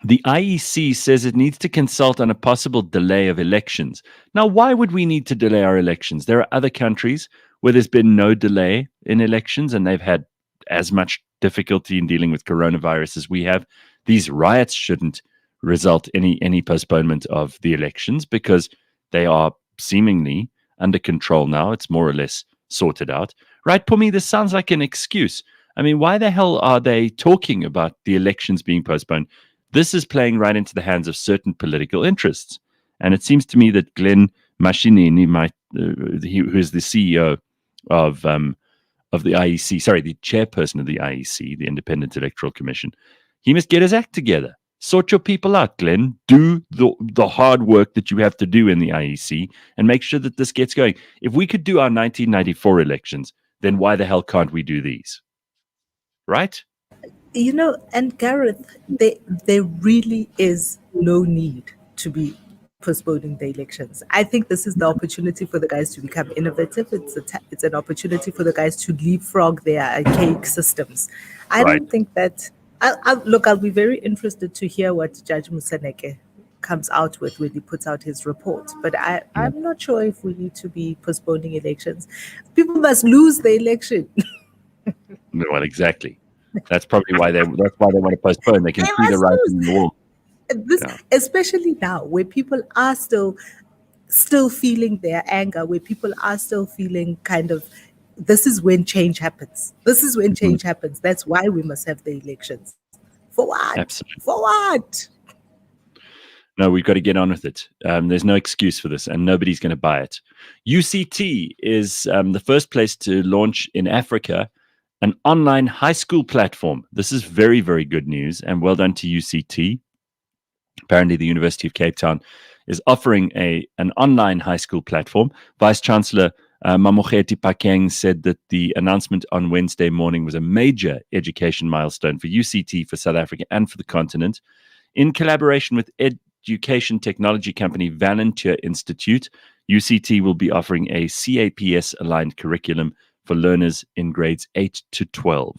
The IEC says it needs to consult on a possible delay of elections. Now, why would we need to delay our elections? There are other countries where there's been no delay in elections and they've had as much difficulty in dealing with coronavirus as we have. These riots shouldn't result any postponement of the elections because they are seemingly under control now. It's more or less sorted out. Right, Pumi? This sounds like an excuse. I mean, why the hell are they talking about the elections being postponed? This is playing right into the hands of certain political interests. And it seems to me that Glenn Mashinini, who is the CEO of the IEC, the chairperson of the IEC, the Independent Electoral Commission, he must get his act together. Sort your people out, Glenn. Do the hard work that you have to do in the IEC and make sure that this gets going. If we could do our 1994 elections, then why the hell can't we do these? Right? And Gareth, there really is no need to be postponing the elections. I think this is the opportunity for the guys to become innovative. It's an opportunity for the guys to leapfrog their archaic systems. I don't think that. I'll be very interested to hear what Judge Musaneke comes out with when he puts out his report. But I'm not sure if we need to be postponing elections. People must lose the election. Well, exactly. That's probably why they want to postpone. They can see the writing in the wall. Especially now, where people are still feeling their anger, where people are still feeling kind of. This is when change happens. That's why we must have the elections. For what? Absolutely. For what? No, we've got to get on with it. There's no excuse for this, and nobody's going to buy it. UCT is the first place to launch in Africa an online high school platform. This is very, very good news, and well done to UCT. Apparently, the University of Cape Town is offering an online high school platform. Vice Chancellor Mamokgethi Phakeng said that the announcement on Wednesday morning was a major education milestone for UCT, for South Africa, and for the continent. In collaboration with education technology company Valentia Institute, UCT will be offering a CAPS-aligned curriculum for learners in grades 8 to 12.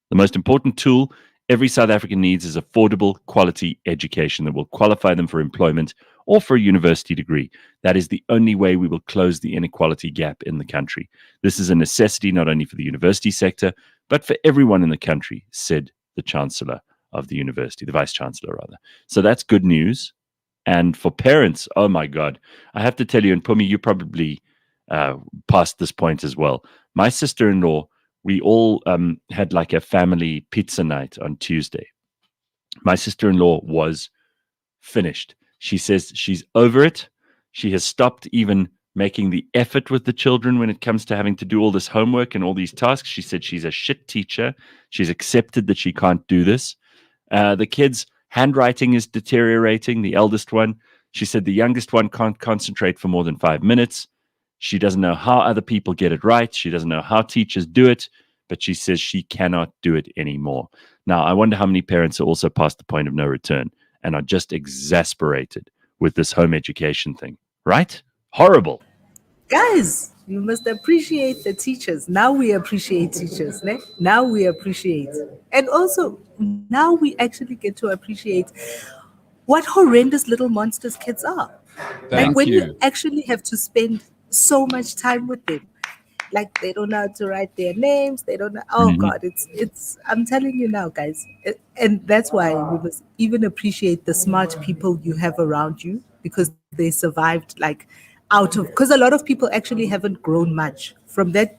The most important tool every South African needs is affordable, quality education that will qualify them for employment or for a university degree. That is the only way we will close the inequality gap in the country. This is a necessity not only for the university sector, but for everyone in the country, said the Chancellor of the university, the Vice Chancellor, rather. So that's good news. And for parents, oh my God, I have to tell you, and Pumi, you probably passed this point as well. My sister-in-law, we all had like a family pizza night on Tuesday. My sister-in-law was finished. She says she's over it. She has stopped even making the effort with the children when it comes to having to do all this homework and all these tasks. She said she's a shit teacher. She's accepted that she can't do this. The kids' handwriting is deteriorating. The eldest one, she said the youngest one can't concentrate for more than 5 minutes. She doesn't know how other people get it right. She doesn't know how teachers do it, but she says she cannot do it anymore. Now, I wonder how many parents are also past the point of no return and are just exasperated with this home education thing, right? Horrible. Guys, you must appreciate the teachers. Now we appreciate teachers. Ne? Now we appreciate. And also, now we actually get to appreciate what horrendous little monsters kids are. Thank Like when you. you actually have to spend so much time with them. Like they don't know how to write their names. They don't know. Oh Mhm. God, it's. I'm telling you now, guys, and that's why we must even appreciate the smart people you have around you because they survived like out of. Because a lot of people actually haven't grown much from that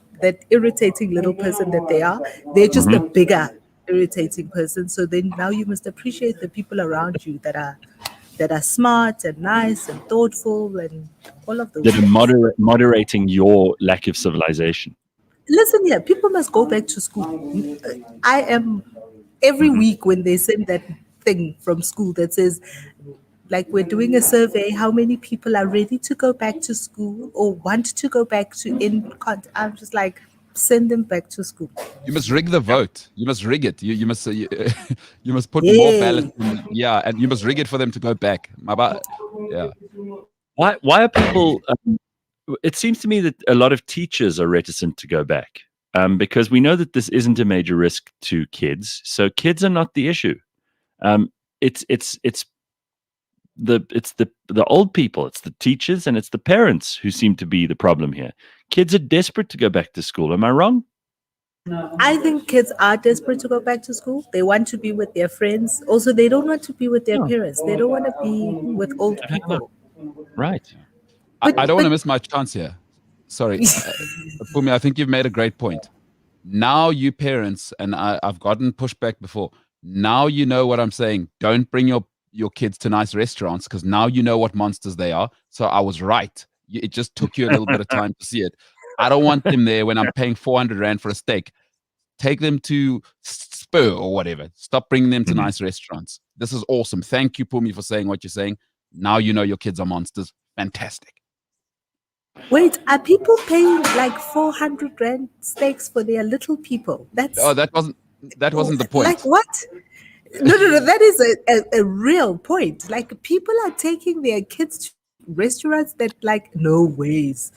irritating little person that they are. They're just a Mhm. bigger irritating person. So then now you must appreciate the people around you that are smart and nice and thoughtful and all of those That are things. moderating your lack of civilization. Listen here, people must go back to school. I am every Mhm. week when they send that thing from school that says, like, we're doing a survey, how many people are ready to go back to school or want to go back to I'm just like, send them back to school. You must rig the vote. You must rig it. You must you must put more ballots Yay. in. Yeah, and you must rig it for them to go back. Yeah. Why are people? It seems to me that a lot of teachers are reticent to go back because we know that this isn't a major risk to kids. So kids are not the issue. Um, it's the old people, it's the teachers, and it's the parents who seem to be the problem here. Kids are desperate to go back to school. Am I wrong? I think kids are desperate to go back to school. They want to be with their friends. Also, they don't want to be with their No, parents. They don't want to be with old I don't know. people. Right. I don't want But to miss my chance here. Sorry, Pumi, I think you've made a great point. Now, you parents, and I've gotten pushback before. Now you know what I'm saying. Don't bring your kids to nice restaurants because now you know what monsters they are. So I was right. It just took you a little bit of time to see it. I don't want them there when I'm paying 400 Rand for a steak. Take them to Spur or whatever. Stop bringing them to Mhm. nice restaurants. This is awesome. Thank you, Pumi, for saying what you're saying. Now you know your kids are monsters. Fantastic. wait, are people paying like 400 Rand steaks for their little people? Oh, That's that wasn't the like point. what? No, no, no. That is a real point. Like people are taking their kids to restaurants that, like, no ways.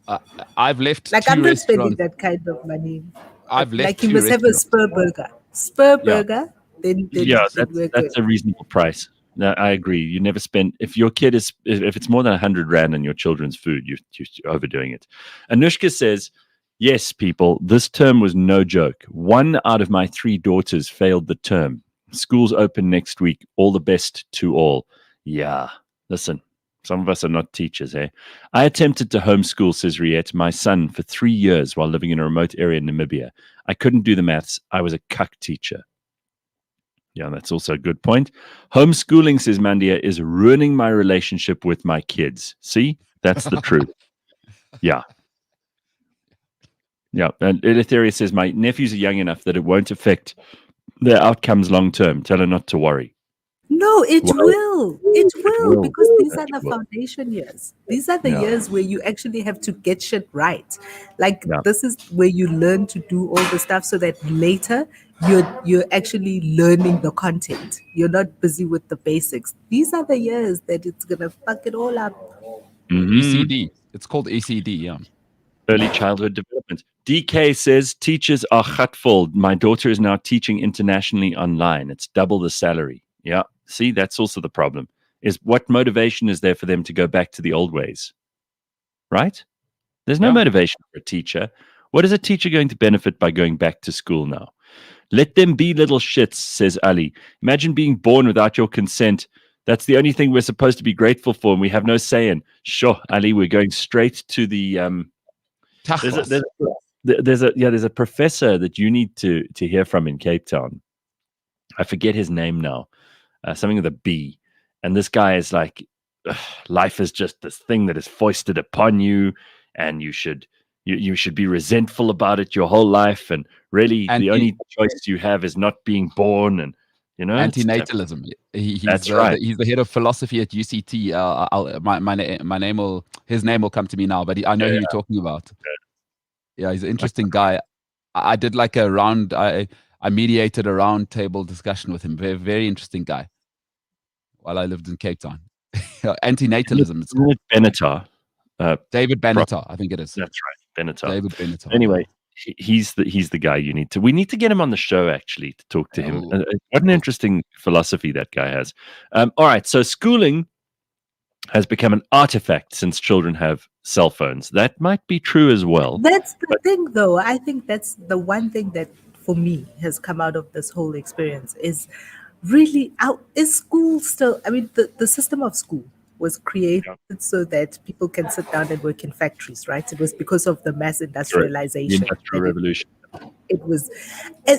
Uh, I've left Like two I'm not spending restaurants. that kind of money. I've left Like you two must have a restaurants. spur burger. Spur Yeah. burger, then Yeah, we're that's good. a reasonable price. No, I agree. You never spend if your kid is if it's more than 100 Rand on your children's food, you're overdoing it. Anushka says, "Yes, people, this term was no joke. 1 out of my 3 daughters failed the term. Schools open next week. All the best to all." Yeah, listen, some of us are not teachers, eh? I attempted to homeschool, says Riette, my son for 3 years while living in a remote area in Namibia. I couldn't do the maths. I was a cuck teacher. Yeah, that's also a good point. Homeschooling, says Mandia, is ruining my relationship with my kids. See, that's the truth. Yeah. Yeah. And Eleutheria says, my nephews are young enough that it won't affect their outcomes long term. Tell her not to worry. No, it Well, will. It will, will. because these are It the will. foundation years. These are the Yeah. years where you actually have to get shit right. Like Yeah. this is where you learn to do all the stuff so that later you're actually learning the content. You're not busy with the basics. These are the years that it's gonna fuck it all up. Mhm. ECD. It's called ECD. Yeah. Early childhood development. DK says teachers are hurtful. My daughter is now teaching internationally online. It's double the salary. Yeah. See, that's also the problem. Is what motivation is there for them to go back to the old ways? Right? There's no Yeah. motivation for a teacher. What is a teacher going to benefit by going back to school now? Let them be little shits, says Ali. Imagine being born without your consent. That's the only thing we're supposed to be grateful for, and we have no say in. Sure, Ali, we're going straight to the there's a Tachos. there's a professor that you need to hear from in Cape Town. I forget his name now. Something with a B. And this guy is like, "Ugh, life is just this thing that is foisted upon you, and you should be resentful about it your whole life. And really, the Anti only choice you have is not being born. And it's Antinatalism. He's that's right. he's the head of philosophy at UCT. My name will his name will come to me now, but I know Yeah, who you're talking about. Yeah, he's an interesting guy. I did like a round. I mediated a round table discussion with him. Very very interesting guy. While I lived in Cape Town, antinatalism. It's called Isn't it Benatar? David Pro- Benatar. I think it is that's right, Benatar. David Benatar. Anyway, he's the guy you need to. We need to get him on the show actually to talk to Yeah. him. What an interesting philosophy that guy has. All right, so schooling has become an artifact since children have cell phones. That might be true as well. That's the thing, though. I think that's the one thing that for me has come out of this whole experience is really out is school still. I mean, the system of school was created Yeah. so that people can sit down and work in factories, right? It was because of the mass Correct. The industrialization Industrial that Revolution. it was.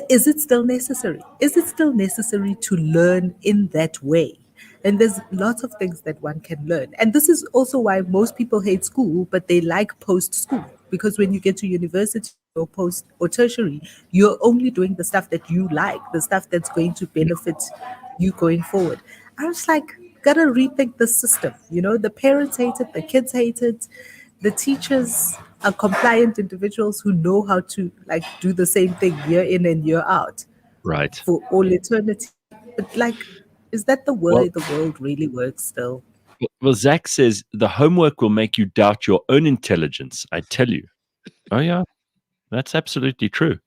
Is it still necessary? Is it still necessary to learn in that way? And there's lots of things that one can learn. And this is also why most people hate school, but they like post school. Because when you get to university or post or tertiary, you're only doing the stuff that you like, the stuff that's going to benefit you going forward. I was like, gotta rethink the system. The parents hate it, the kids hate it, the teachers are compliant individuals who know how to like do the same thing year in and year out Right. for all eternity. But like, is that the Well, way the world really works still? well, Zach says the homework will make you doubt your own intelligence. I tell you. Oh yeah, that's absolutely true.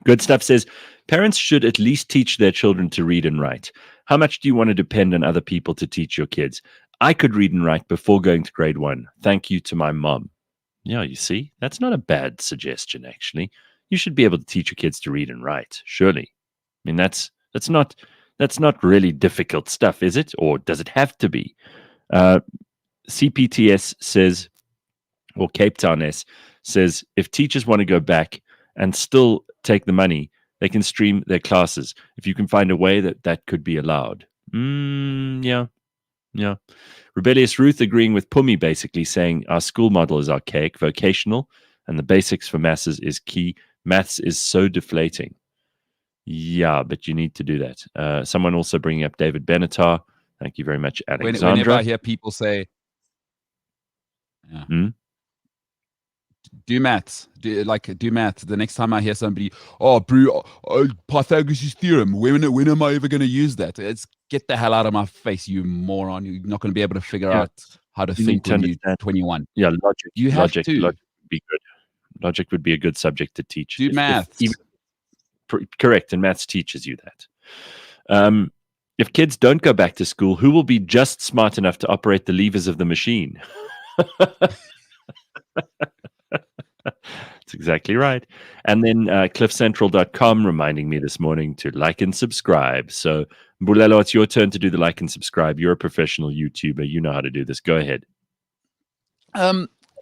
Good Stuff says parents should at least teach their children to read and write. How much do you want to depend on other people to teach your kids? I could read and write before going to grade 1. Thank you to my mom. Yeah, you see, that's not a bad suggestion, actually. You should be able to teach your kids to read and write, surely. I mean, that's not really difficult stuff, is it? Or does it have to be? Uh, CPTS says, or Cape Town S says, if teachers want to go back and still take the money, they can stream their classes. If you can find a way that could be allowed. Yeah. Rebellious Ruth agreeing with Pumi, basically saying our school model is archaic, vocational, and the basics for masses is key. Maths is so deflating. Yeah, but you need to do that. Someone also bringing up David Benatar. Thank you very much, Alexandra. Whenever I hear people say, yeah. Do maths. Do maths. The next time I hear somebody, oh, bro, Pythagoras' theorem. When am I ever going to use that? It's get the hell out of my face, you moron. You're not going to be able to figure out how to You need think to when you're understand. 21. Yeah, logic. You have logic, to. Logic would be good. Logic would be a good subject to teach. Do maths. Correct, and maths teaches you that. If kids don't go back to school, who will be just smart enough to operate the levers of the machine? That's exactly right. And then cliffcentral.com reminding me this morning to like and subscribe. So, Bulelani, it's your turn to do the like and subscribe. You're a professional YouTuber. You know how to do this. Go ahead.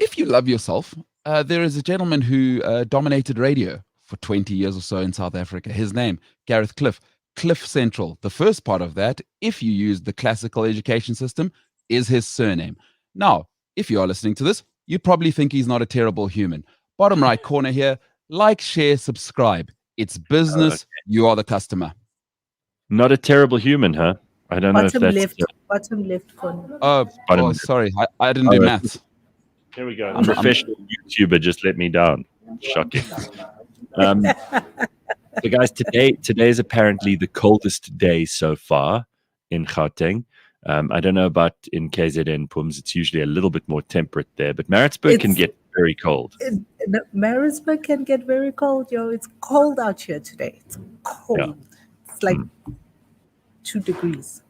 If you love yourself, there is a gentleman who dominated radio for 20 years or so in South Africa. His name, Gareth Cliff. Cliff Central. The first part of that, if you use the classical education system, is his surname. Now, if you are listening to this, you probably think he's not a terrible human. Bottom right corner here, like, share, subscribe. It's business. You are the customer. Not a terrible human, huh? I don't know if that's Bottom left corner. Oh, sorry. I didn't do maths. Here we go. Professional YouTuber just let me down. Shocking. So guys, today is apparently the coldest day so far in Gauteng. I don't know about in KZN, Pums. It's usually a little bit more temperate there, but Maritzburg can get very cold. Maritzburg can get very cold, yo. It's cold out here today. It's cold. Yeah. It's like 2 degrees.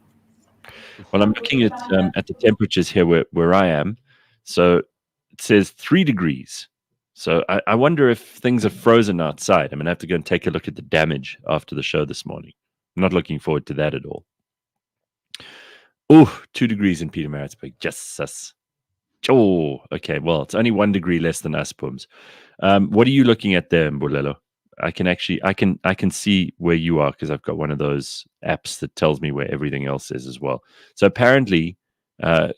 Well, I'm looking at the temperatures here where I am. So it says 3 degrees. So I wonder if things are frozen outside. I'm going to have to go and take a look at the damage after the show this morning. I'm not looking forward to that at all. Oh, 2 degrees in Pietermaritzburg. Jesus. Oh, okay. Well, it's only 1 degree less than us, Pums. What are you looking at there, Mbulelo? I can see where you are because I've got one of those apps that tells me where everything else is as well. So apparently,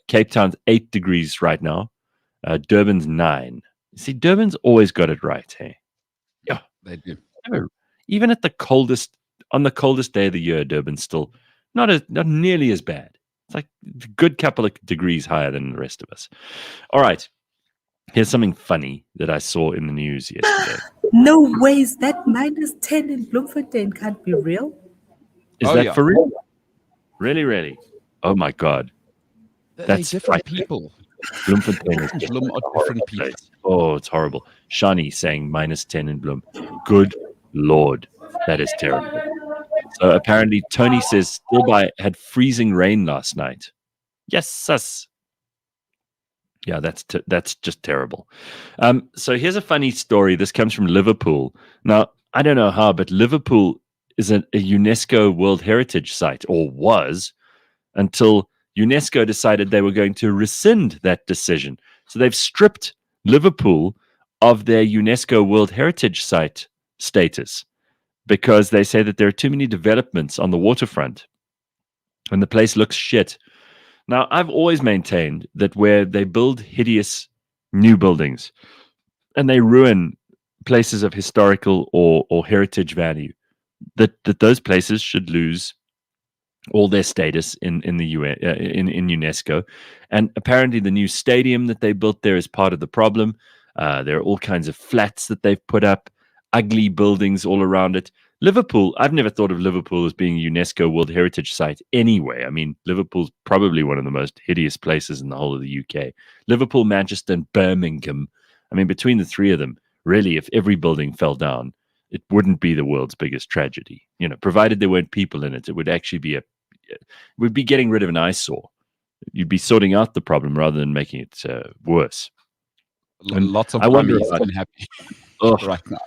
Cape Town's 8 degrees right now. Durban's 9. See, Durban's always got it right, hey? Yeah, they do. Even at the coldest day of the year, Durban's still not nearly as bad. It's like a good couple of degrees higher than the rest of us. All right. Here's something funny that I saw in the news yesterday. No ways. That -10 in Bloemfontein can't be real. Is that for real? Really, really? Oh my God. That's different people. Bloemfontein is Bloem are different people. Oh, it's horrible. Shani saying -10 in Bloem. Good Lord. That is terrible. So apparently Tony says Stilbaai had freezing rain last night. Yes, sus. Yeah, that's just terrible. So here's a funny story. This comes from Liverpool. Now, I don't know how, but Liverpool is a UNESCO World Heritage Site, or was, until UNESCO decided they were going to rescind that decision. So they've stripped Liverpool of their UNESCO World Heritage Site status because they say that there are too many developments on the waterfront and the place looks shit. Now, I've always maintained that where they build hideous new buildings and they ruin places of historical or heritage value, that those places should lose all their status in the UN, in UNESCO. And apparently the new stadium that they built there is part of the problem. There are all kinds of flats that they've put up, ugly buildings all around it. Liverpool, I've never thought of Liverpool as being a UNESCO World Heritage Site anyway. I mean, Liverpool's probably one of the most hideous places in the whole of the UK. Liverpool, Manchester, and Birmingham. I mean, between the three of them, really, if every building fell down, it wouldn't be the world's biggest tragedy. You know, provided there weren't people in it, it would actually be we'd be getting rid of an eyesore. You'd be sorting out the problem rather than making it worse. And lots of mummies unhappy right now.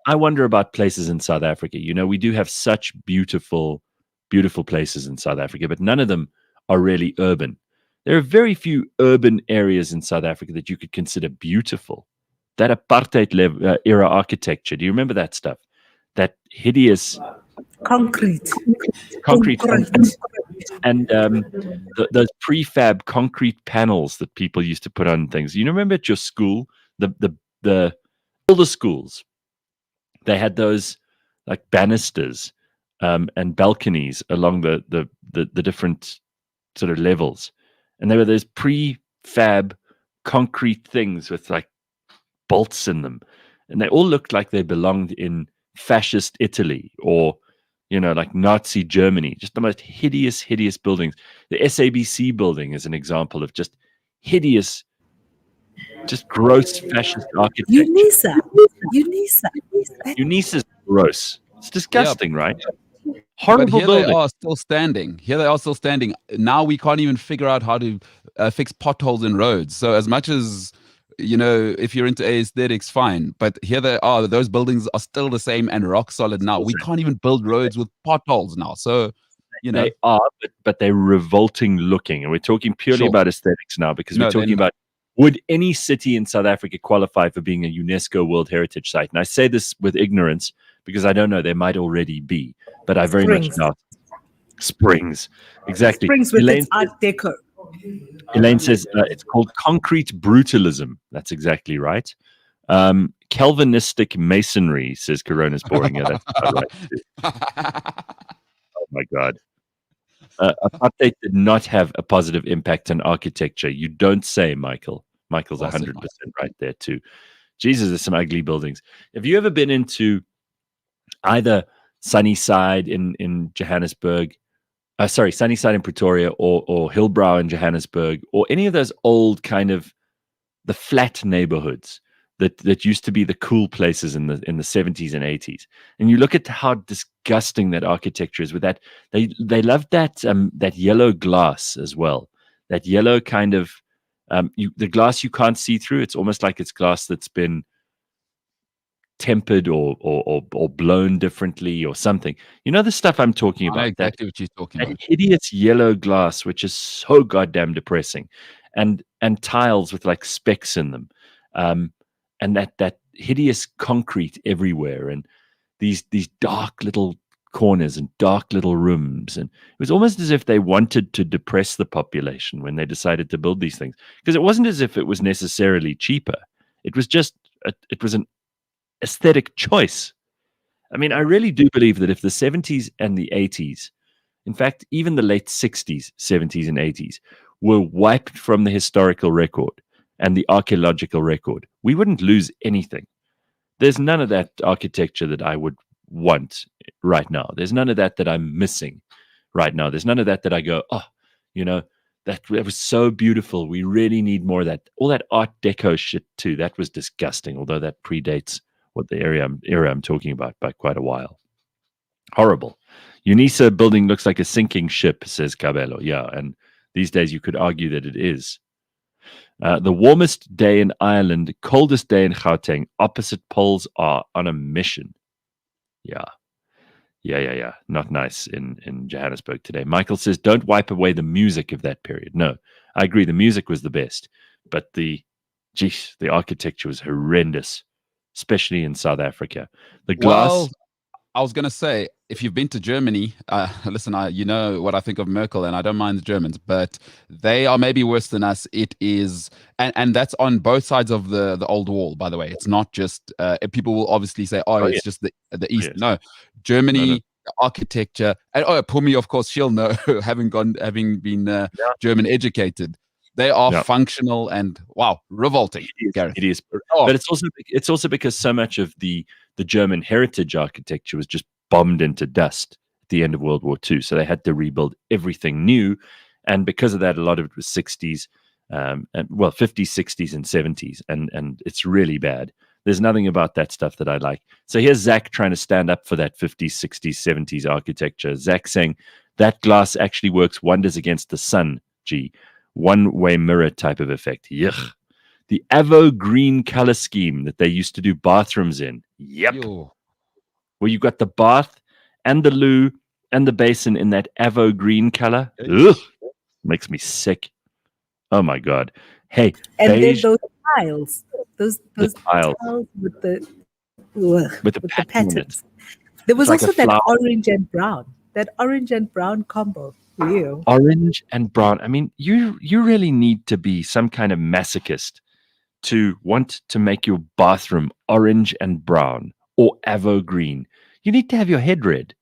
I wonder about places in South Africa. You know, we do have such beautiful, beautiful places in South Africa, but none of them are really urban. There are very few urban areas in South Africa that you could consider beautiful. That apartheid era architecture. Do you remember that stuff? That hideous concrete. And those prefab concrete panels that people used to put on things. You remember at your school, all the schools, they had those like banisters and balconies along the different sort of levels, and there were those prefab concrete things with like bolts in them, and they all looked like they belonged in fascist Italy or, you know, like Nazi Germany. Just the most hideous buildings. The SABC building is an example of just hideous, just gross fascist architecture. Unisa's gross. It's disgusting, right? Horrible but here building. They are still standing. Here they are still standing. Now we can't even figure out how to fix potholes in roads. So as much as, you know, if you're into aesthetics, fine. But here they are. Those buildings are still the same and rock solid now. We can't even build roads with potholes now. So, you know. They are, but they're revolting looking. And we're talking purely about aesthetics now because we're talking about, would any city in South Africa qualify for being a UNESCO World Heritage Site? And I say this with ignorance because I don't know. There might already be, but I very much doubt. Springs. Exactly. Springs with its Art Deco. Elaine says it's called concrete brutalism. That's exactly right. Calvinistic masonry, says Corona's boring. Yeah, that's right. Oh my God. Apartheid did not have a positive impact on architecture. You don't say, Michael. Michael's Well said, 100% right there too. Jesus, there's some ugly buildings. Have you ever been into either Sunnyside in Johannesburg? Sunnyside in Pretoria, or Hillbrow in Johannesburg, or any of those old kind of the flat neighborhoods that used to be the cool places in the 70s and 80s. And you look at how disgusting that architecture is with that. They love that yellow glass as well. That yellow kind of the glass you can't see through. It's almost like it's glass that's been tempered or blown differently or something. You know the stuff I'm talking I know about. exactly what you're talking That about. hideous yellow glass, which is so goddamn depressing, and tiles with like specks in them, and that hideous concrete everywhere, and these dark little corners and dark little rooms, and it was almost as if they wanted to depress the population when they decided to build these things, because it wasn't as if it was necessarily cheaper. It was just it was an aesthetic choice. I mean, I really do believe that if the 70s and the 80s, in fact, even the late 60s, 70s, and 80s were wiped from the historical record and the archaeological record, we wouldn't lose anything. There's none of that architecture that I would want right now. There's none of that I'm missing right now. There's none of that I go, oh, you know, that was so beautiful. We really need more of that. All that Art Deco shit too. That was disgusting, although that predates what the era I'm talking about by quite a while. Horrible. UNISA building looks like a sinking ship, says Cabello. Yeah, and these days you could argue that it is. The warmest day in Ireland, coldest day in Gauteng. Opposite poles are on a mission. Yeah. Not nice in Johannesburg today. Michael says, don't wipe away the music of that period. No, I agree. The music was the best, but the architecture was horrendous, especially in South Africa. The glass. Well, I was going to say, if you've been to Germany, listen, you know what I think of Merkel, and I don't mind the Germans, but they are maybe worse than us. It is, and that's on both sides of the old wall, by the way. It's not just, people will obviously say, oh, it's just the East. Yes. No, Germany, No. the architecture, and Pumi, of course, she'll know, having been German educated. They are functional and, wow, revolting. It is. But it's also because so much of the German heritage architecture was just bombed into dust at the end of World War II. So they had to rebuild everything new. And because of that, a lot of it was 60s, 50s, 60s, and 70s. And it's really bad. There's nothing about that stuff that I like. So here's Zach trying to stand up for that 50s, 60s, 70s architecture. Zach saying that glass actually works wonders against the sun, G. One-way mirror type of effect. Yuck. The Avo green color scheme that they used to do bathrooms in. Yep. Yo. Where you got the bath and the loo and the basin in that Avo green color. Ugh. Makes me sick. Oh my God. Hey, and beige, then those tiles. Those tiles with the pattern in it. patterns. There was It's like also a that flower. orange and brown. That orange and brown combo. Ew. Orange and brown. I mean, you really need to be some kind of masochist to want to make your bathroom orange and brown or avo green. You need to have your head red.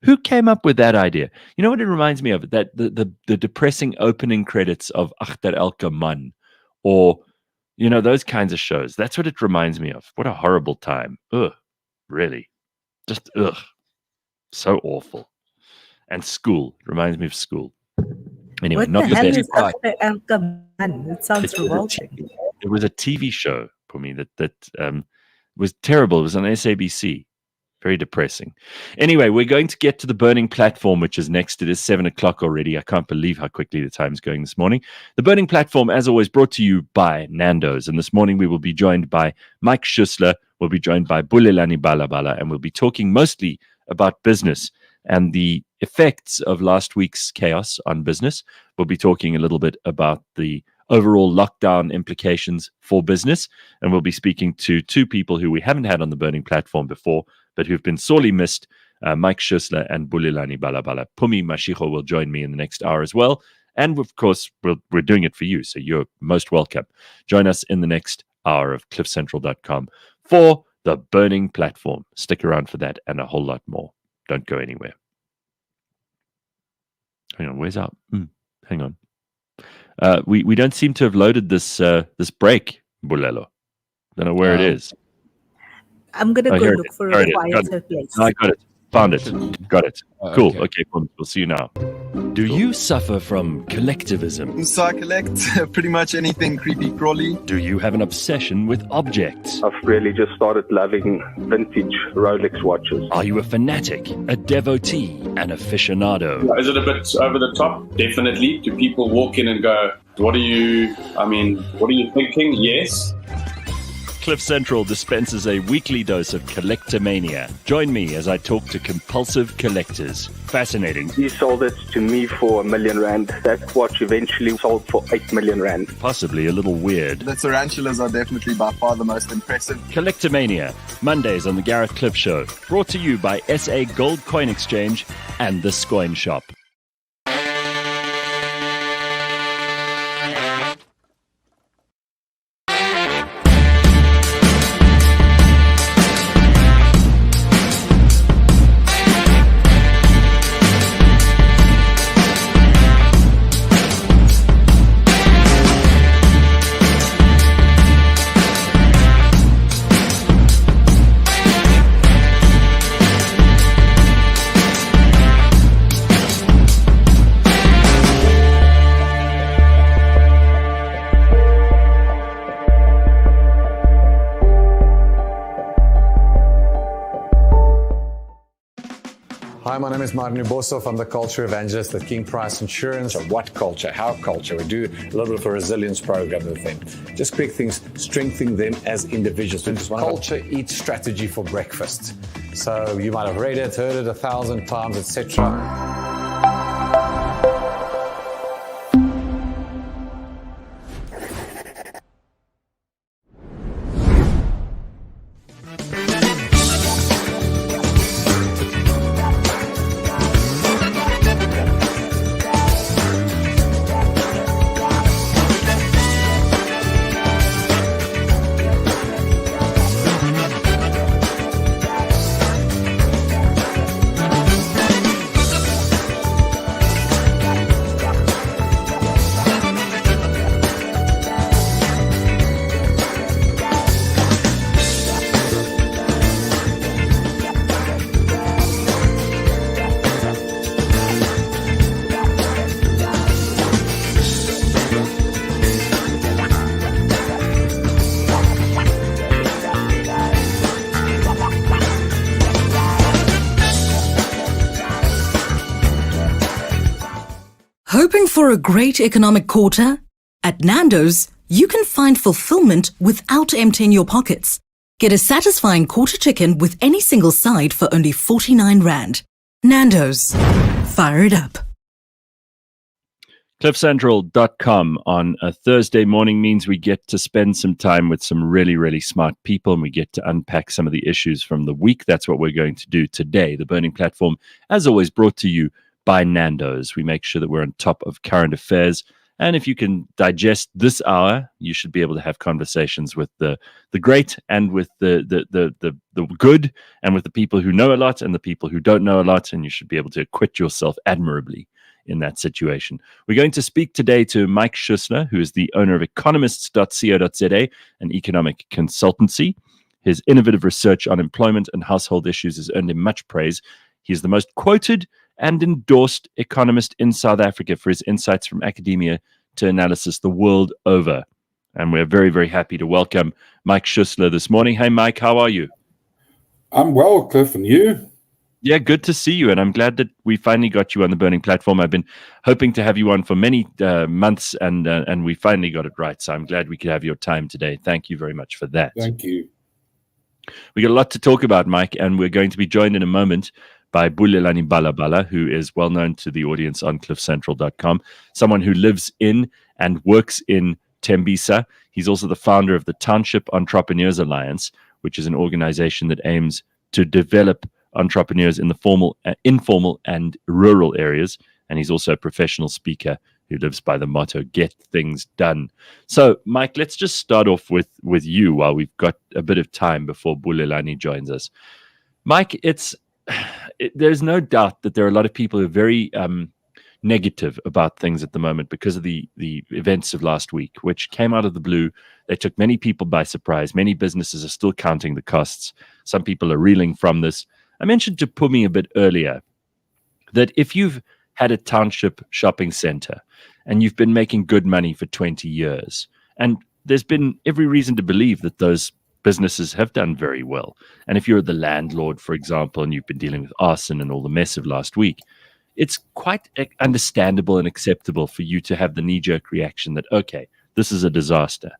Who came up with that idea? You know what it reminds me of? That the depressing opening credits of Achter Elke Man, or those kinds of shows. That's what it reminds me of. What a horrible time. Ugh, really, just ugh, so awful. And school, it reminds me of school. Anyway, What not the the hell best. is After Alkaman? It sounds revolting. It was a TV show for me that was terrible. It was on SABC. Very depressing. Anyway, we're going to get to the burning platform, which is next. It is 7:00 already. I can't believe how quickly the time's going this morning. The burning platform, as always, brought to you by Nando's. And this morning we will be joined by Mike Schussler. We'll be joined by Bulelani Balabala, and we'll be talking mostly about business and the effects of last week's chaos on business. We'll be talking a little bit about the overall lockdown implications for business. And we'll be speaking to two people who we haven't had on the burning platform before, but who've been sorely missed, Mike Schussler and Bulelani Balabala. Pumi Mashigo will join me in the next hour as well. And of course, we're doing it for you, so you're most welcome. Join us in the next hour of cliffcentral.com for the burning platform. Stick around for that and a whole lot more. Don't go anywhere. Hang on, where's our? Hang on. We don't seem to have loaded this break, Bulelo. Don't know where it is. I'm gonna go look for a quieter place. I got it. Found it. Got it. Cool. Okay, cool. We'll see you now. Do you suffer from collectivism? So I collect pretty much anything creepy crawly. Do you have an obsession with objects? I've really just started loving vintage Rolex watches. Are you a fanatic, a devotee, an aficionado? Is it a bit over the top? Definitely. Do people walk in and go, what are you thinking? Yes. Cliff Central dispenses a weekly dose of collectomania. Join me as I talk to compulsive collectors. Fascinating. He sold it to me for R1 million. That watch eventually sold for R8 million. Possibly a little weird. The tarantulas are definitely by far the most impressive. Collectomania, Mondays on the Gareth Cliff Show. Brought to you by SA Gold Coin Exchange and the Scoin Shop. Hi, my name is Martin Ubosov. I'm the culture evangelist at King Price Insurance. So what culture? How culture? We do a little bit of a resilience program with them. Just quick things, strengthening them as individuals. Culture eats strategy for breakfast. So you might have read it, heard it 1,000 times, etc. Hoping for a great economic quarter? At Nando's, you can find fulfillment without emptying your pockets. Get a satisfying quarter chicken with any single side for only 49 Rand. Nando's. Fire it up. CliffCentral.com on a Thursday morning means we get to spend some time with some really, really smart people, and we get to unpack some of the issues from the week. That's what we're going to do today. The Burning Platform, as always, brought to you by Nando's. We make sure that we're on top of current affairs. And if you can digest this hour, you should be able to have conversations with the great and with the good, and with the people who know a lot and the people who don't know a lot. And you should be able to acquit yourself admirably in that situation. We're going to speak today to Mike Schussler, who is the owner of economists.co.za, an economic consultancy. His innovative research on employment and household issues has earned him much praise. He is the most quoted and endorsed economist in South Africa for his insights from academia to analysis the world over. And we're very, very happy to welcome Mike Schussler this morning. Hey, Mike, how are you? I'm well, Cliff, and you? Yeah, good to see you. And I'm glad that we finally got you on the Burning Platform. I've been hoping to have you on for many months, and we finally got it right. So I'm glad we could have your time today. Thank you very much for that. Thank you. We got a lot to talk about, Mike, and we're going to be joined in a moment by Bulelani Balabala, who is well known to the audience on cliffcentral.com, someone who lives in and works in Tembisa. He's also the founder of the Township Entrepreneurs Alliance, which is an organization that aims to develop entrepreneurs in the formal, informal, and rural areas. And he's also a professional speaker who lives by the motto, get things done. So, Mike, let's just start off with you while we've got a bit of time before Bulelani joins us. Mike, there's no doubt that there are a lot of people who are very negative about things at the moment because of the events of last week, which came out of the blue. They took many people by surprise. Many businesses are still counting the costs. Some people are reeling from this. I mentioned to Pumi a bit earlier that if you've had a township shopping center and you've been making good money for 20 years, and there's been every reason to believe that those businesses have done very well. And if you're the landlord, for example, and you've been dealing with arson and all the mess of last week, it's quite understandable and acceptable for you to have the knee-jerk reaction that, okay, this is a disaster.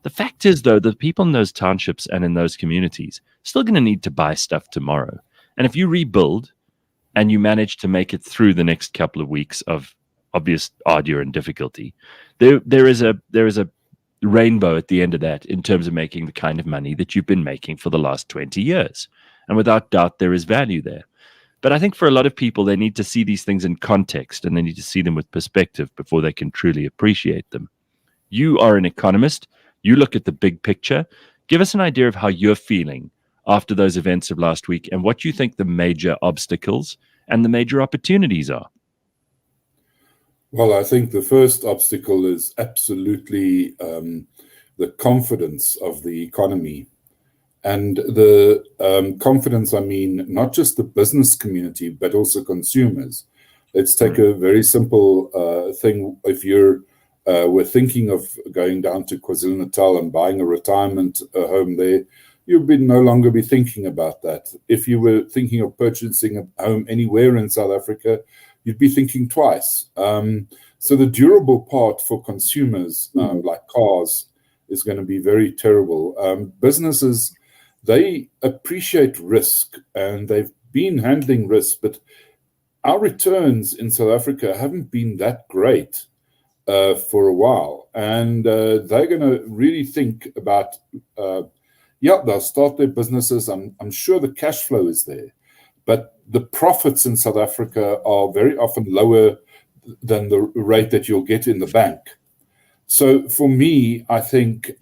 The fact is, though, the people in those townships and in those communities are still going to need to buy stuff tomorrow. And if you rebuild and you manage to make it through the next couple of weeks of obvious ardor and difficulty, there is a rainbow at the end of that in terms of making the kind of money that you've been making for the last 20 years. And without doubt, there is value there. But I think for a lot of people, they need to see these things in context and they need to see them with perspective before they can truly appreciate them. You are an economist. You look at the big picture. Give us an idea of how you're feeling after those events of last week and what you think the major obstacles and the major opportunities are. Well, I think the first obstacle is absolutely the confidence of the economy. And the confidence, I mean, not just the business community, but also consumers. Let's take a very simple thing. If we're thinking of going down to KwaZulu-Natal and buying a retirement home there, you would no longer be thinking about that. If you were thinking of purchasing a home anywhere in South Africa, you'd be thinking twice. So the durable part for consumers, like cars, is going to be very terrible. Businesses, they appreciate risk and they've been handling risk, but our returns in South Africa haven't been that great for a while. And they're going to really think about, they'll start their businesses. I'm sure the cash flow is there, but the profits in South Africa are very often lower than the rate that you'll get in the bank. So for me, I think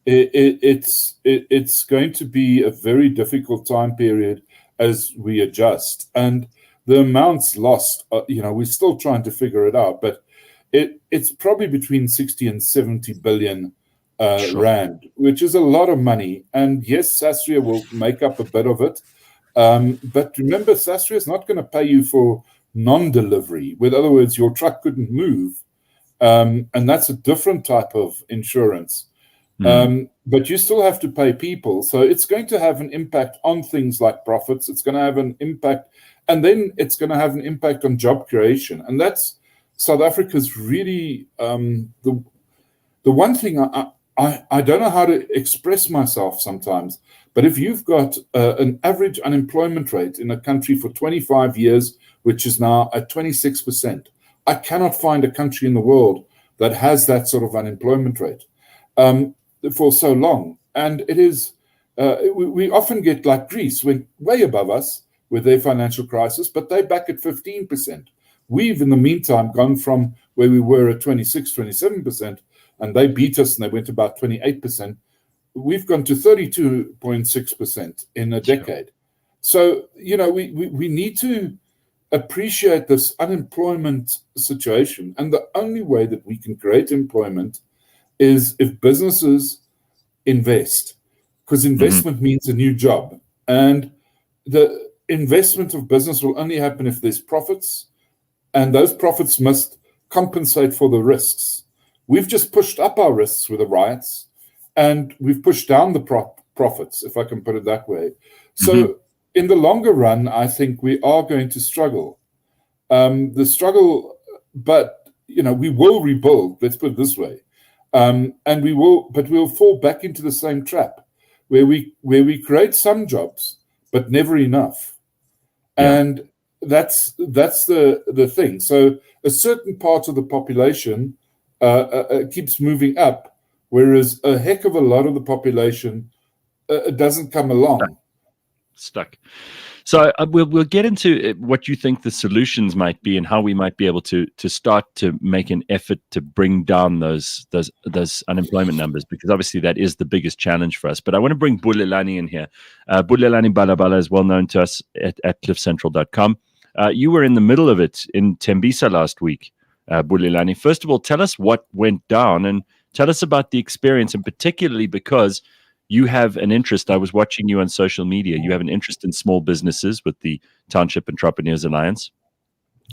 it's going to be a very difficult time period as we adjust. And the amounts lost, we're still trying to figure it out, but it's probably between 60 and 70 billion rand, which is a lot of money. And yes, Sasria will make up a bit of it. But remember, Sasria is not going to pay you for non-delivery. With other words, your truck couldn't move. And that's a different type of insurance. But you still have to pay people. So it's going to have an impact on things like profits. It's going to have an impact. And then it's going to have an impact on job creation. And that's South Africa's really the one thing I don't know how to express myself sometimes. But if you've got an average unemployment rate in a country for 25 years, which is now at 26%, I cannot find a country in the world that has that sort of unemployment rate for so long. And it is, we often get like Greece, went way above us with their financial crisis, but they're back at 15%. We've, in the meantime, gone from where we were at 26, 27%, and they beat us and they went about 28%. We've gone to 32.6% in a decade. So, we need to appreciate this unemployment situation. And the only way that we can create employment is if businesses invest, because investment means a new job. And the investment of business will only happen if there's profits, and those profits must compensate for the risks. We've just pushed up our risks with the riots, and we've pushed down the profits, if I can put it that way. So in the longer run, I think we are going to struggle. But we will rebuild, let's put it this way. And we'll fall back into the same trap where we create some jobs, but never enough. And that's the thing. So a certain part of the population keeps moving up, whereas a heck of a lot of the population doesn't come along. Stuck. So we'll get into what you think the solutions might be and how we might be able to start to make an effort to bring down those unemployment numbers, because obviously that is the biggest challenge for us. But I want to bring Bulelani in here. Bulelani Balabala is well known to us at cliffcentral.com. You were in the middle of it in Tembisa last week, Bulelani. First of all, tell us what went down and tell us about the experience, and particularly because you have an interest. I was watching you on social media. You have an interest in small businesses with the Township Entrepreneurs Alliance.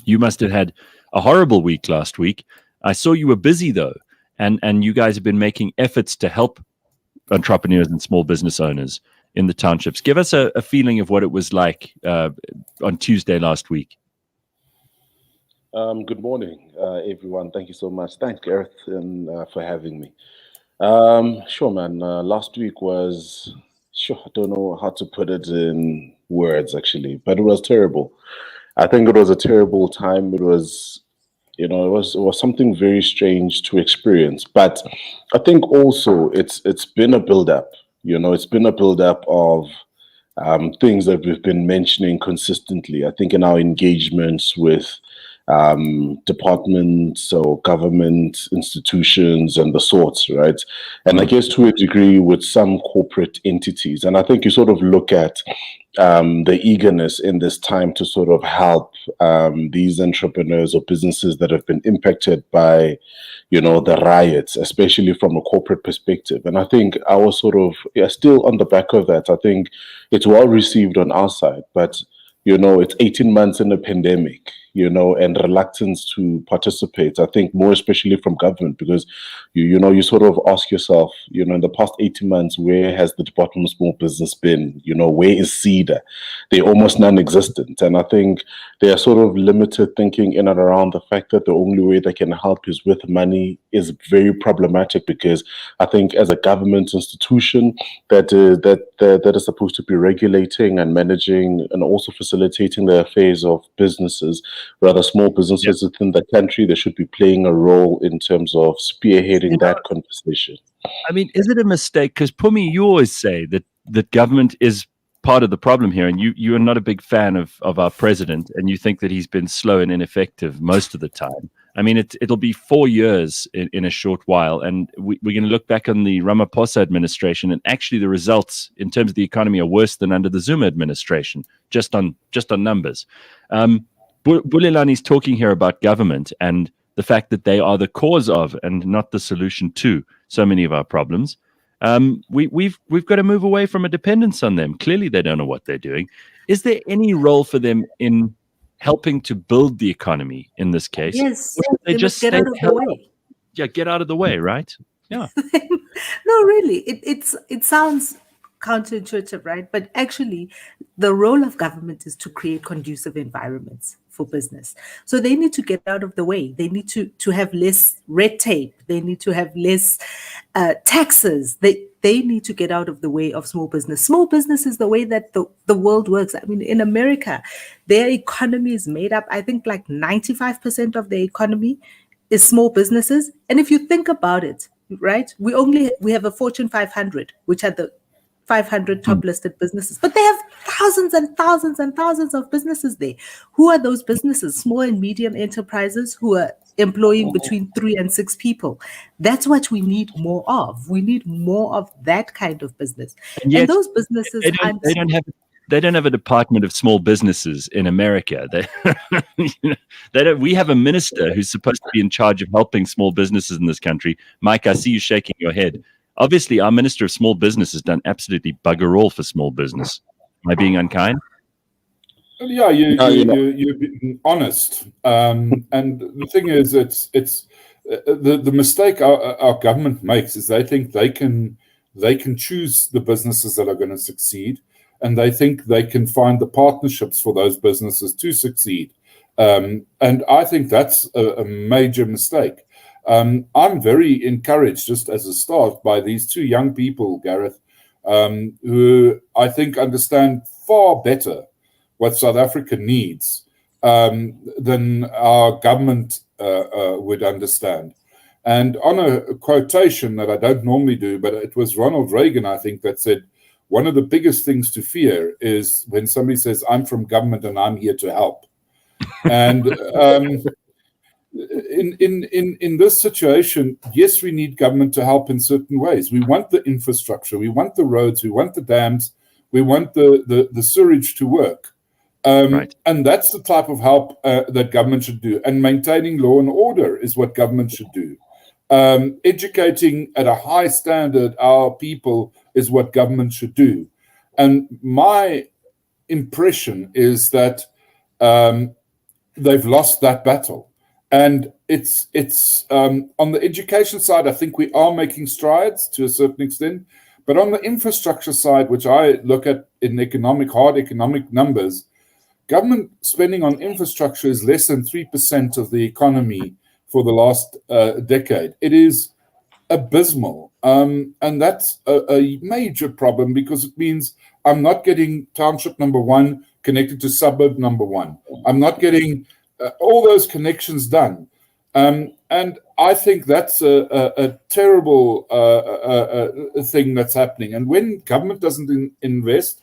You must have had a horrible week last week. I saw you were busy though, and you guys have been making efforts to help entrepreneurs and small business owners in the townships. Give us a feeling of what it was like on Tuesday last week. Good morning, everyone. Thank you so much. Thanks, Gareth, for having me. Sure, man. Last week was, I don't know how to put it in words, actually, but it was terrible. I think it was a terrible time. It was, it was something very strange to experience. But I think also it's been a build-up. It's been a build-up of things that we've been mentioning consistently. I think in our engagements with departments or government institutions and the sorts, right? And I guess to a degree with some corporate entities. And I think you sort of look at the eagerness in this time to sort of help these entrepreneurs or businesses that have been impacted by, the riots, especially from a corporate perspective. And I think I was sort of still on the back of that. I think it's well received on our side, but it's 18 months in a pandemic, and reluctance to participate. I think more especially from government, because you sort of ask yourself, in the past 18 months, where has the Department of Small Business been? Where is CEDA? They're almost non-existent. And I think they are sort of limited thinking in and around the fact that the only way they can help is with money is very problematic, because I think as a government institution that is supposed to be regulating and managing and also facilitating the affairs of businesses, rather small businesses within the country, they should be playing a role in terms of spearheading that conversation. I mean, is it a mistake? Because Pumi, you always say that government is part of the problem here, and you are not a big fan of our president, and you think that he's been slow and ineffective most of the time. I mean, it'll be 4 years in a short while, and we're going to look back on the Ramaphosa administration, and actually the results in terms of the economy are worse than under the Zuma administration, just on numbers. Bulelani's talking here about government and the fact that they are the cause of and not the solution to so many of our problems. We've got to move away from a dependence on them. Clearly, they don't know what they're doing. Is there any role for them in helping to build the economy in this case? Yes, they just get out of the way. Yeah, get out of the way, right? Yeah. No, really, it sounds counterintuitive, right? But actually, the role of government is to create conducive environments for business. So they need to get out of the way. They need to have less red tape. They need to have less taxes. They need to get out of the way of small business. Small business is the way that the world works. I mean, in America, their economy is made up, I think like 95% of the economy is small businesses. And if you think about it, right, we have a Fortune 500, which are the 500 top listed businesses, but they have thousands and thousands and thousands of businesses there. Who are those businesses? Small and medium enterprises who are employing between 3 and 6 people. That's what we need more of. We need more of that kind of business. And those businesses they don't have a department of small businesses in America. They don't. We have a minister who's supposed to be in charge of helping small businesses in this country. Mike, I see you shaking your head. Obviously, our Minister of Small Business has done absolutely bugger all for small business. Am I being unkind? Yeah, you're being honest. And the thing is, it's the mistake our government makes is they think they can choose the businesses that are going to succeed, and they think they can find the partnerships for those businesses to succeed. And I think that's a major mistake. I'm very encouraged, just as a start, by these 2 young people, Gareth, who I think understand far better what South Africa needs than our government would understand. And on a quotation that I don't normally do, but it was Ronald Reagan, I think, that said, one of the biggest things to fear is when somebody says, I'm from government and I'm here to help. And in this situation, yes, we need government to help in certain ways. We want the infrastructure, we want the roads, we want the dams, we want the sewage to work. Right. And that's the type of help that government should do. And maintaining law and order is what government should do. Educating at a high standard our people is what government should do. And my impression is that they've lost that battle. And it's on the education side, I think we are making strides to a certain extent. But on the infrastructure side, which I look at in hard economic numbers, government spending on infrastructure is less than 3% of the economy for the last decade. It is abysmal. And that's a major problem, because it means I'm not getting township number 1 connected to suburb number 1. I'm not getting all those connections done. And I think that's a terrible thing that's happening. And when government doesn't invest,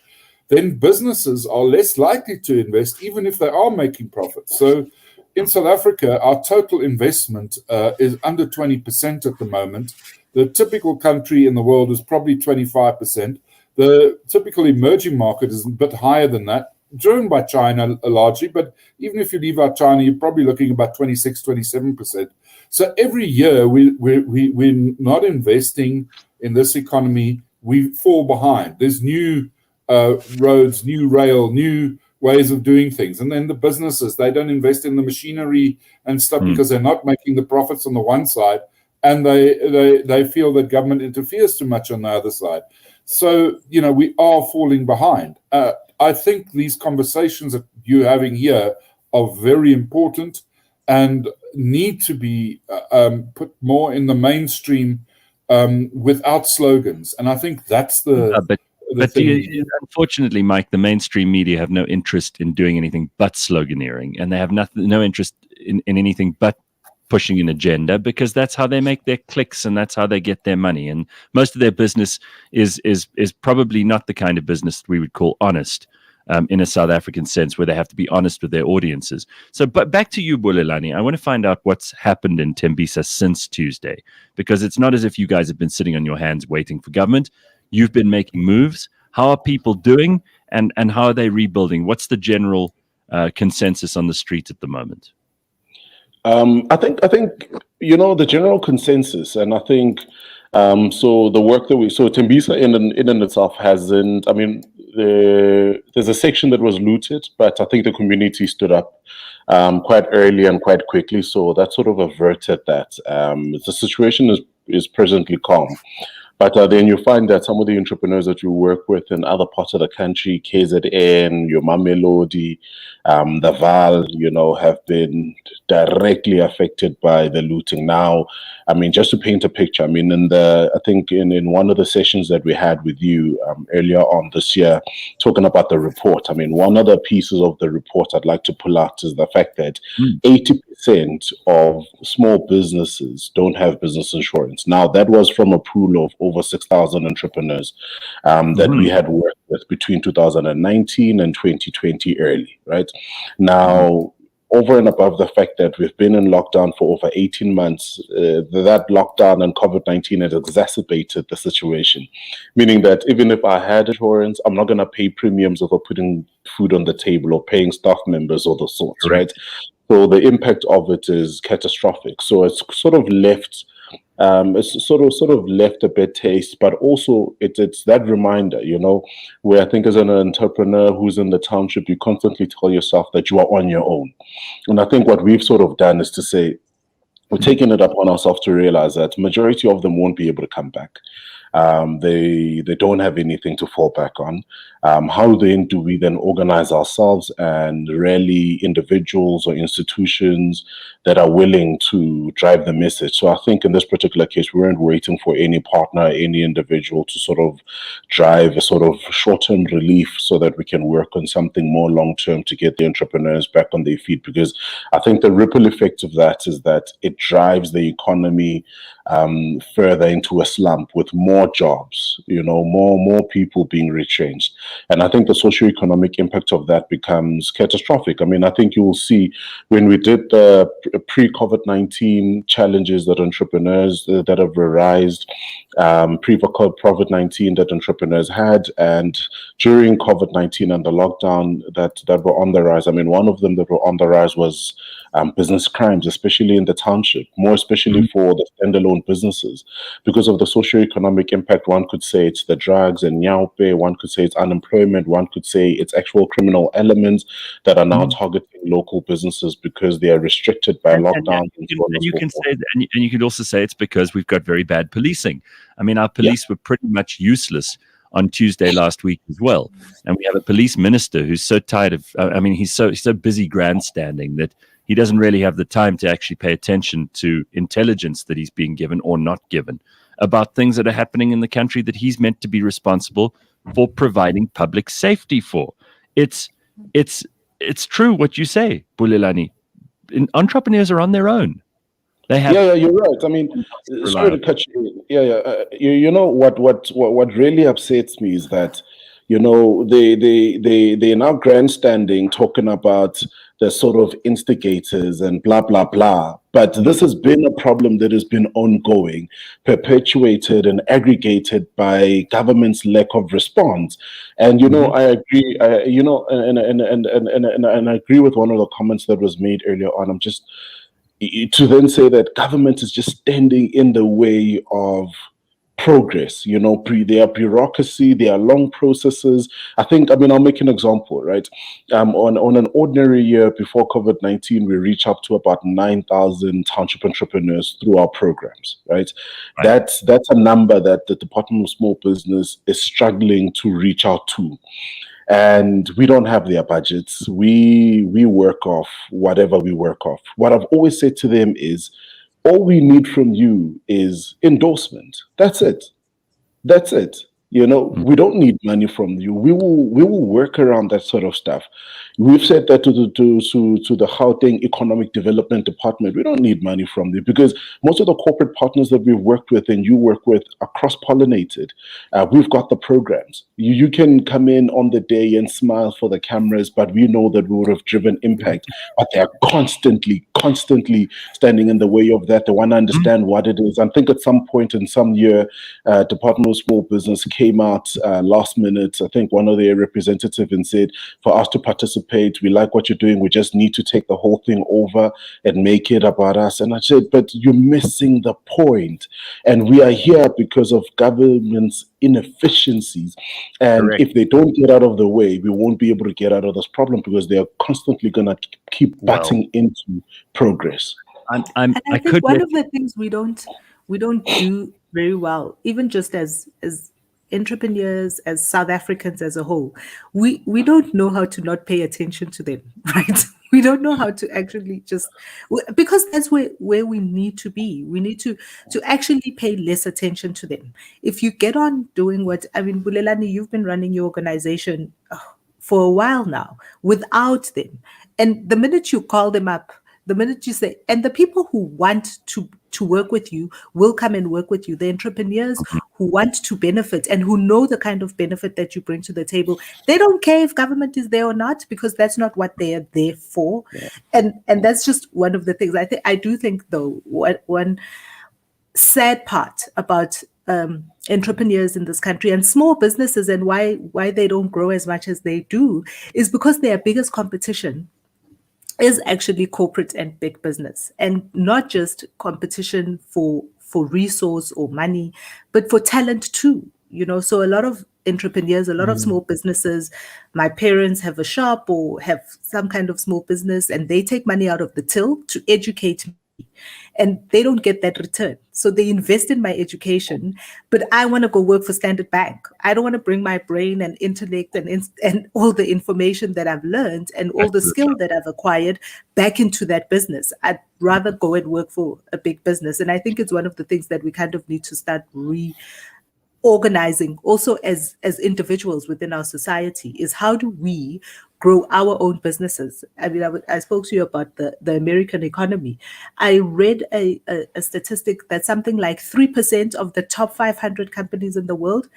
then businesses are less likely to invest, even if they are making profits. So in South Africa, our total investment is under 20% at the moment. The typical country in the world is probably 25%. The typical emerging market is a bit higher than that, driven by China largely. But even if you leave out China, you're probably looking about 26, 27%. So every year we're not investing in this economy, we fall behind. There's new roads, new rail, new ways of doing things. And then the businesses, they don't invest in the machinery and stuff because they're not making the profits on the one side, and they feel that government interferes too much on the other side. So, we are falling behind. I think these conversations that you're having here are very important and need to be put more in the mainstream without slogans. And I think that's But unfortunately, Mike, the mainstream media have no interest in doing anything but sloganeering, and they have no interest in anything but pushing an agenda, because that's how they make their clicks and that's how they get their money. And most of their business is probably not the kind of business we would call honest in a South African sense, where they have to be honest with their audiences. So, but back to you, Bulelani, I want to find out what's happened in Tembisa since Tuesday, because it's not as if you guys have been sitting on your hands waiting for government. You've been making moves. How are people doing, and how are they rebuilding? What's the general consensus on the street at the moment? I think the general consensus, and I think so the work that Tembisa in itself hasn't. I mean, there's a section that was looted, but I think the community stood up quite early and quite quickly, so that sort of averted that. The situation is presently calm. But then you find that some of the entrepreneurs that you work with in other parts of the country, KZN, your Mamelodi, the Val, have been directly affected by the looting. Now, I mean, just to paint a picture, I mean, I think in one of the sessions that we had with you earlier on this year, talking about the report, I mean, one of the pieces of the report I'd like to pull out is the fact that 80% of small businesses don't have business insurance. Now, that was from a pool of over 6,000 entrepreneurs that we had worked with between 2019 and 2020 early, right? Now, over and above the fact that we've been in lockdown for over 18 months, that lockdown and COVID-19 has exacerbated the situation, meaning that even if I had insurance, I'm not going to pay premiums over putting food on the table or paying staff members or the sorts, right? So the impact of it is catastrophic. So it's sort of left left a bad taste, but also it's that reminder, where I think as an entrepreneur who's in the township, you constantly tell yourself that you are on your own. And I think what we've sort of done is to say, we're taking it upon ourselves to realize that majority of them won't be able to come back. They don't have anything to fall back on. How then do we then organize ourselves and rally individuals or institutions that are willing to drive the message? So I think in this particular case, we weren't waiting for any partner, any individual to sort of drive a sort of short-term relief so that we can work on something more long-term to get the entrepreneurs back on their feet. Because I think the ripple effect of that is that it drives the economy further into a slump with more jobs, more people being retrenched. And I think the socioeconomic impact of that becomes catastrophic. I mean, I think you will see when we did the pre-COVID-19 challenges that entrepreneurs that have arisen, pre-COVID-19 that entrepreneurs had, and during COVID-19 and the lockdown that were on the rise. I mean, one of them that were on the rise was business crimes, especially in the township, more especially for the standalone businesses. Because of the socioeconomic impact, one could say it's the drugs and nyaupe, one could say it's unemployment, one could say it's actual criminal elements that are now targeting local businesses because they are restricted by lockdown. And you could also say it's because we've got very bad policing. I mean, our police were pretty much useless on Tuesday last week as well. And we have a police minister who's so tired of, he's so busy grandstanding that he doesn't really have the time to actually pay attention to intelligence that he's being given or not given about things that are happening in the country that he's meant to be responsible for providing public safety for. It's true what you say, Bulelani. Entrepreneurs are on their own. They have. Yeah, you're right. I mean, sorry to cut you. You know what really upsets me is that, they're now grandstanding, talking about the sort of instigators and blah, blah, blah. But this has been a problem that has been ongoing, perpetuated and aggregated by government's lack of response. And, I agree, and I agree with one of the comments that was made earlier on. I'm just, to then say that government is just standing in the way of progress. There are bureaucracy, there are long processes. I'll make an example, right? On an ordinary year before COVID-19, we reach up to about 9,000 township entrepreneurs through our programs, right? That's a number that the Department of Small Business is struggling to reach out to. And we don't have their budgets. We work off whatever we work off. What I've always said to them is, all we need from you is endorsement. That's it. We don't need money from you. We will work around that sort of stuff. We've said that to the Gauteng Economic Development Department. We don't need money from you because most of the corporate partners that we've worked with and you work with are cross-pollinated. We've got the programs. You can come in on the day and smile for the cameras, but we know that we would have driven impact. But they are constantly standing in the way of that. They want to understand what it is. I think at some point in some year, Department of Small Business came out last minute. I think one of their representatives and said, for us to participate, we like what you're doing. We just need to take the whole thing over and make it about us. And I said, but you're missing the point. And we are here because of government's inefficiencies. And if they don't get out of the way, we won't be able to get out of this problem because they are constantly going to keep butting into progress. And I think one of the things we don't do very well, even just as entrepreneurs, as South Africans as a whole, we don't know how to not pay attention to them, right? We don't know how to actually because that's where we need to be. We need to actually pay less attention to them. If you get on doing Bulelani, you've been running your organization for a while now without them. And the minute you call them up, the minute you say, and the people who want to work with you will come and work with you. The entrepreneurs who want to benefit and who know the kind of benefit that you bring to the table, they don't care if government is there or not, because that's not what they are there for. Yeah. And that's just one of the things. I do think though, one sad part about entrepreneurs in this country and small businesses and why they don't grow as much as they do is because their biggest competition is actually corporate and big business, and not just competition for resource or money, but for talent too. So a lot of entrepreneurs, a lot of small businesses, my parents have a shop or have some kind of small business, and they take money out of the till to educate me, and they don't get that return. So they invest in my education, but I want to go work for Standard Bank. I don't want to bring my brain and intellect and all the information that I've learned and all the skill that I've acquired back into that business. I'd rather go and work for a big business. And I think it's one of the things that we kind of need to start reorganizing also as individuals within our society, is how do we grow our own businesses. I mean, I spoke to you about the American economy. I read a statistic that something like 3% of the top 500 companies in the world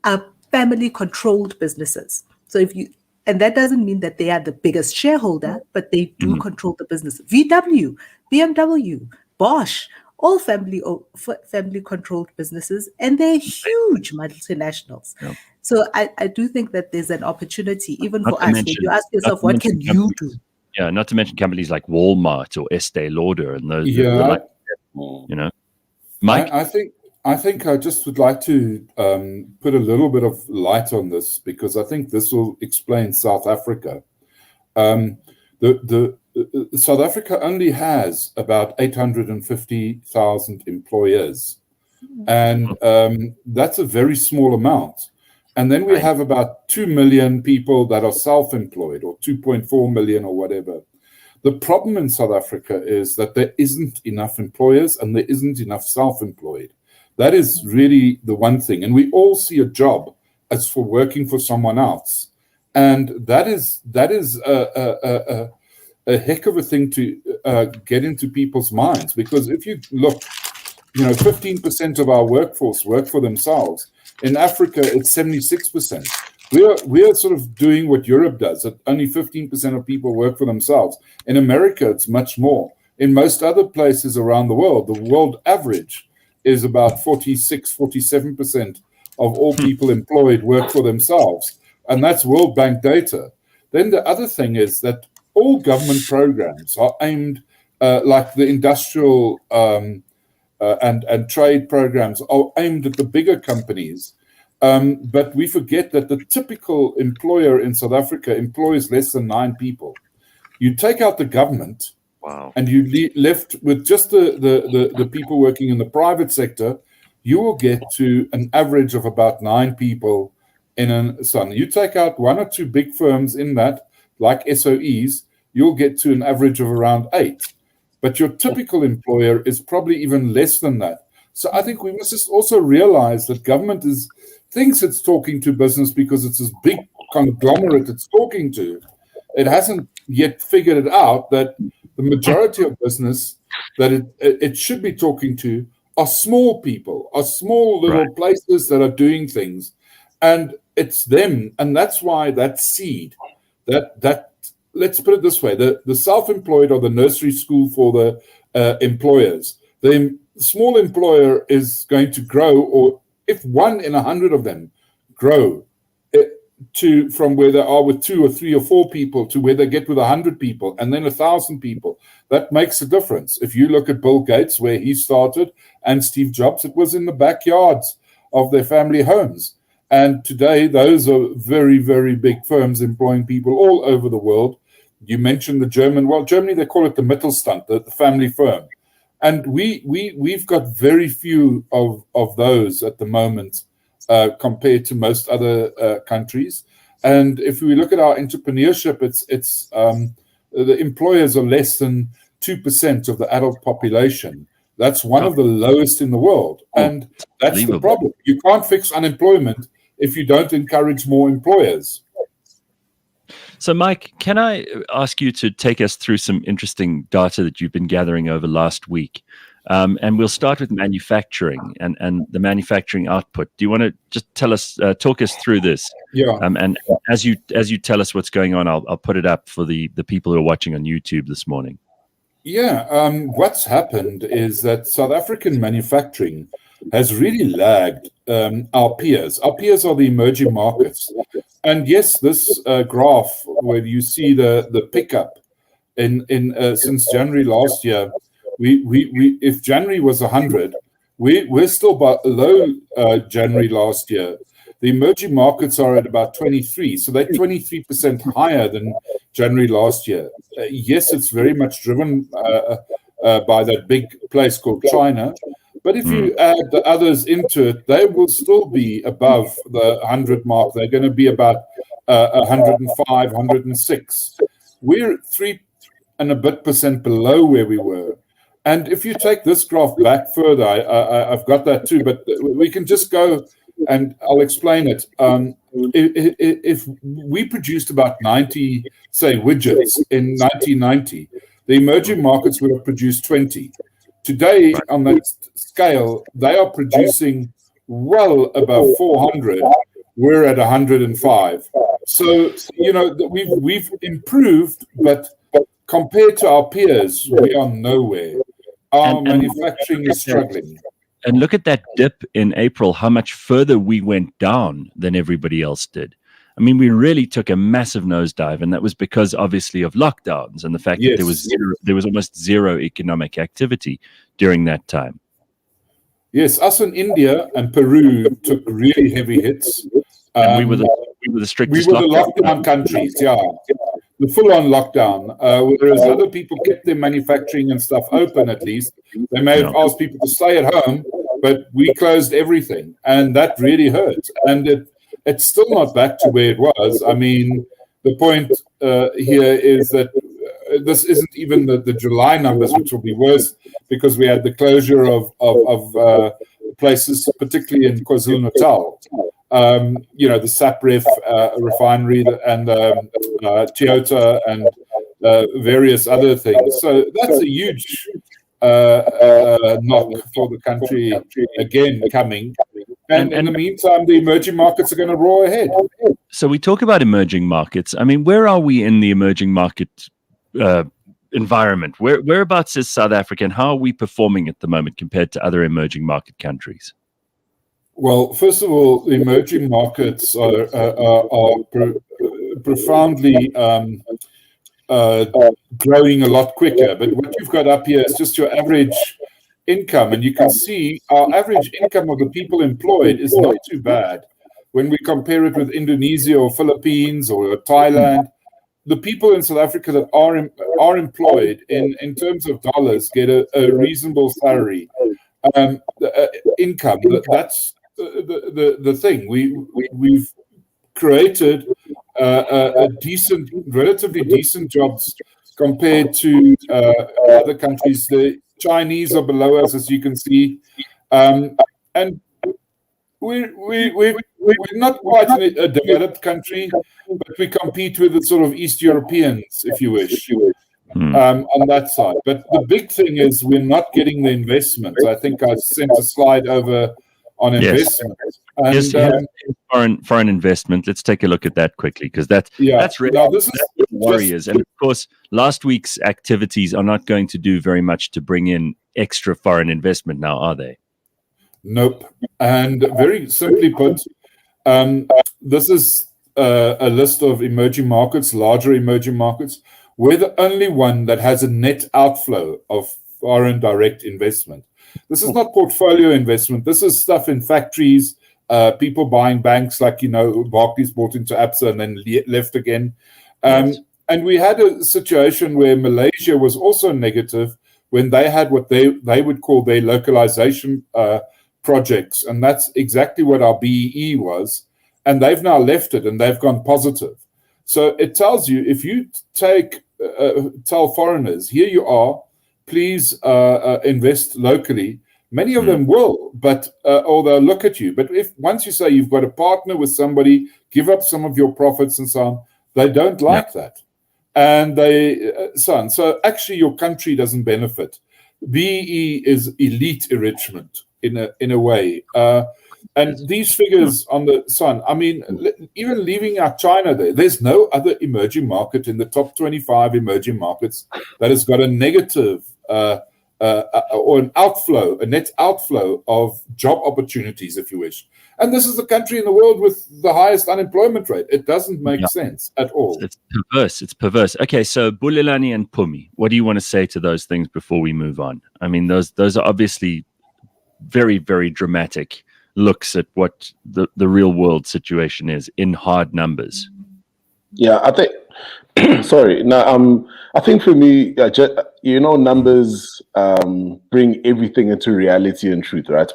are family-controlled businesses. So and that doesn't mean that they are the biggest shareholder, but they do control the business. VW, BMW, Bosch, all family-controlled businesses, and they're huge multinationals. Yeah. So I do think that there's an opportunity, even Not for to us, mention- when you ask yourself, not to what can mention you do? Yeah, not to mention companies like Walmart or Estee Lauder and those. Yeah. Mike. I think I just would like to put a little bit of light on this, because I think this will explain South Africa. South Africa only has about 850,000 employers, and that's a very small amount. And then we have about 2 million people that are self-employed, or 2.4 million or whatever. The problem in South Africa is that there isn't enough employers and there isn't enough self-employed. That is really the one thing. And we all see a job as for working for someone else. And that is a heck of a thing to get into people's minds. Because if you look, 15% of our workforce work for themselves. In Africa, it's 76%. We are sort of doing what Europe does, that only 15% of people work for themselves. In America, it's much more. In most other places around the world average is about 46, 47% of all people employed work for themselves. And that's World Bank data. Then the other thing is that all government programs are aimed, like the industrial and trade programs are aimed at the bigger companies. But we forget that the typical employer in South Africa employs less than 9 people. You take out the government, and you left with just the people working in the private sector, you will get to an average of about 9 people in a son. You take out 1 or 2 big firms in that, like SOEs, you'll get to an average of around 8. But your typical employer is probably even less than that. So I think we must just also realize that government thinks it's talking to business because it's this big conglomerate it's talking to. It hasn't yet figured it out that the majority of business that it should be talking to are small people, are small little places that are doing things. And it's them. And that's why that seed, that let's put it this way, the self-employed are the nursery school for the employers. The small employer is going to grow, or if 1 in 100 of them grow from where they are with 2 or 3 or 4 people to where they get with 100 people and then 1,000 people, that makes a difference. If you look at Bill Gates, where he started, and Steve Jobs, it was in the backyards of their family homes. And today, those are very, very big firms employing people all over the world. You mentioned the Germany, they call it the Mittelstand, the family firm. And we've got very few of those at the moment compared to most other countries. And if we look at our entrepreneurship, it's the employers are less than 2% of the adult population. That's one of the lowest in the world. And that's the problem. You can't fix unemployment if you don't encourage more employers. So, Mike, can I ask you to take us through some interesting data that you've been gathering over last week? And we'll start with manufacturing and the manufacturing output. Do you want to just talk us through this? Yeah. And as you tell us what's going on, I'll put it up for the people who are watching on YouTube this morning. Yeah. What's happened is that South African manufacturing has really lagged our peers. Our peers are the emerging markets. And yes, this graph where you see the pickup in since January last year, we if January was 100, we're still below January last year. The emerging markets are at about 23, so they're 23% higher than January last year. Yes, it's very much driven by that big place called China. But if you add the others into it, they will still be above the 100 mark. They're going to be about 105, 106. We're 3% and a bit below where we were. And if you take this graph back further, I've got that too, but we can just go and I'll explain it. if we produced about 90, say, widgets in 1990, the emerging markets would have produced 20. Today, on that scale, they are producing well above 400. We're at 105. So, we've improved, but compared to our peers, we are nowhere. Our manufacturing is struggling. And look at that dip in April, how much further we went down than everybody else did. I mean, we really took a massive nosedive, and that was because, obviously, of lockdowns and the fact that there was almost zero economic activity during that time. Yes, us in India and Peru took really heavy hits. And we were the strictest. We were the lockdown countries, yeah. The full-on lockdown, whereas other people kept their manufacturing and stuff open at least. They may have asked people to stay at home, but we closed everything, and that really hurt. And it's still not back to where it was. I mean, the point here is that this isn't even the July numbers, which will be worse because we had the closure of places, particularly in KwaZulu-Natal. The SAPREF refinery and Toyota and various other things. So that's a huge knock for the country again coming. And in the meantime, the emerging markets are going to roar ahead. So we talk about emerging markets. I mean, where are we in the emerging market environment? Whereabouts is South Africa, and how are we performing at the moment compared to other emerging market countries? Well, first of all, the emerging markets are profoundly growing a lot quicker. But what you've got up here is just your average income. And you can see our average income of the people employed is not too bad. When we compare it with Indonesia or Philippines or Thailand, the people in South Africa that are employed in terms of dollars get a reasonable salary. Income, that's the thing. We've created a decent, relatively decent jobs compared to other countries. The Chinese are below us, as you can see, and we're not quite a developed country, but we compete with the sort of East Europeans, if you wish. On that side. But the big thing is we're not getting the investment. I think I sent a slide over on investment. Yes. And, foreign investment. Let's take a look at that quickly, because that's really that's what the worry is. And of course, last week's activities are not going to do very much to bring in extra foreign investment now, are they? Nope. And very simply put, this is a list of emerging markets, larger emerging markets. We're the only one that has a net outflow of foreign direct investment. This is not portfolio investment. This is stuff in factories, people buying banks, like, Barclays bought into Absa and then left again. And we had a situation where Malaysia was also negative when they had what they would call their localization projects. And that's exactly what our BEE was. And they've now left it and they've gone positive. So it tells you, if you tell foreigners, here you are, please invest locally, many of them will, but or they'll look at you. But if once you say you've got to partner with somebody, give up some of your profits and so on, they don't like that. And so actually your country doesn't benefit. BEE is elite enrichment in a way. And these figures on the sun, I mean, even leaving out China there's no other emerging market in the top 25 emerging markets that has got a negative or an outflow, a net outflow of job opportunities, if you wish. And this is the country in the world with the highest unemployment rate. It doesn't make sense at all. It's perverse. It's perverse. Okay, so Bulelani and Pumi, what do you want to say to those things before we move on? I mean, those are obviously very, very dramatic looks at what the real world situation is in hard numbers. Yeah, I think sorry. Now, I think for me, numbers bring everything into reality and truth, right?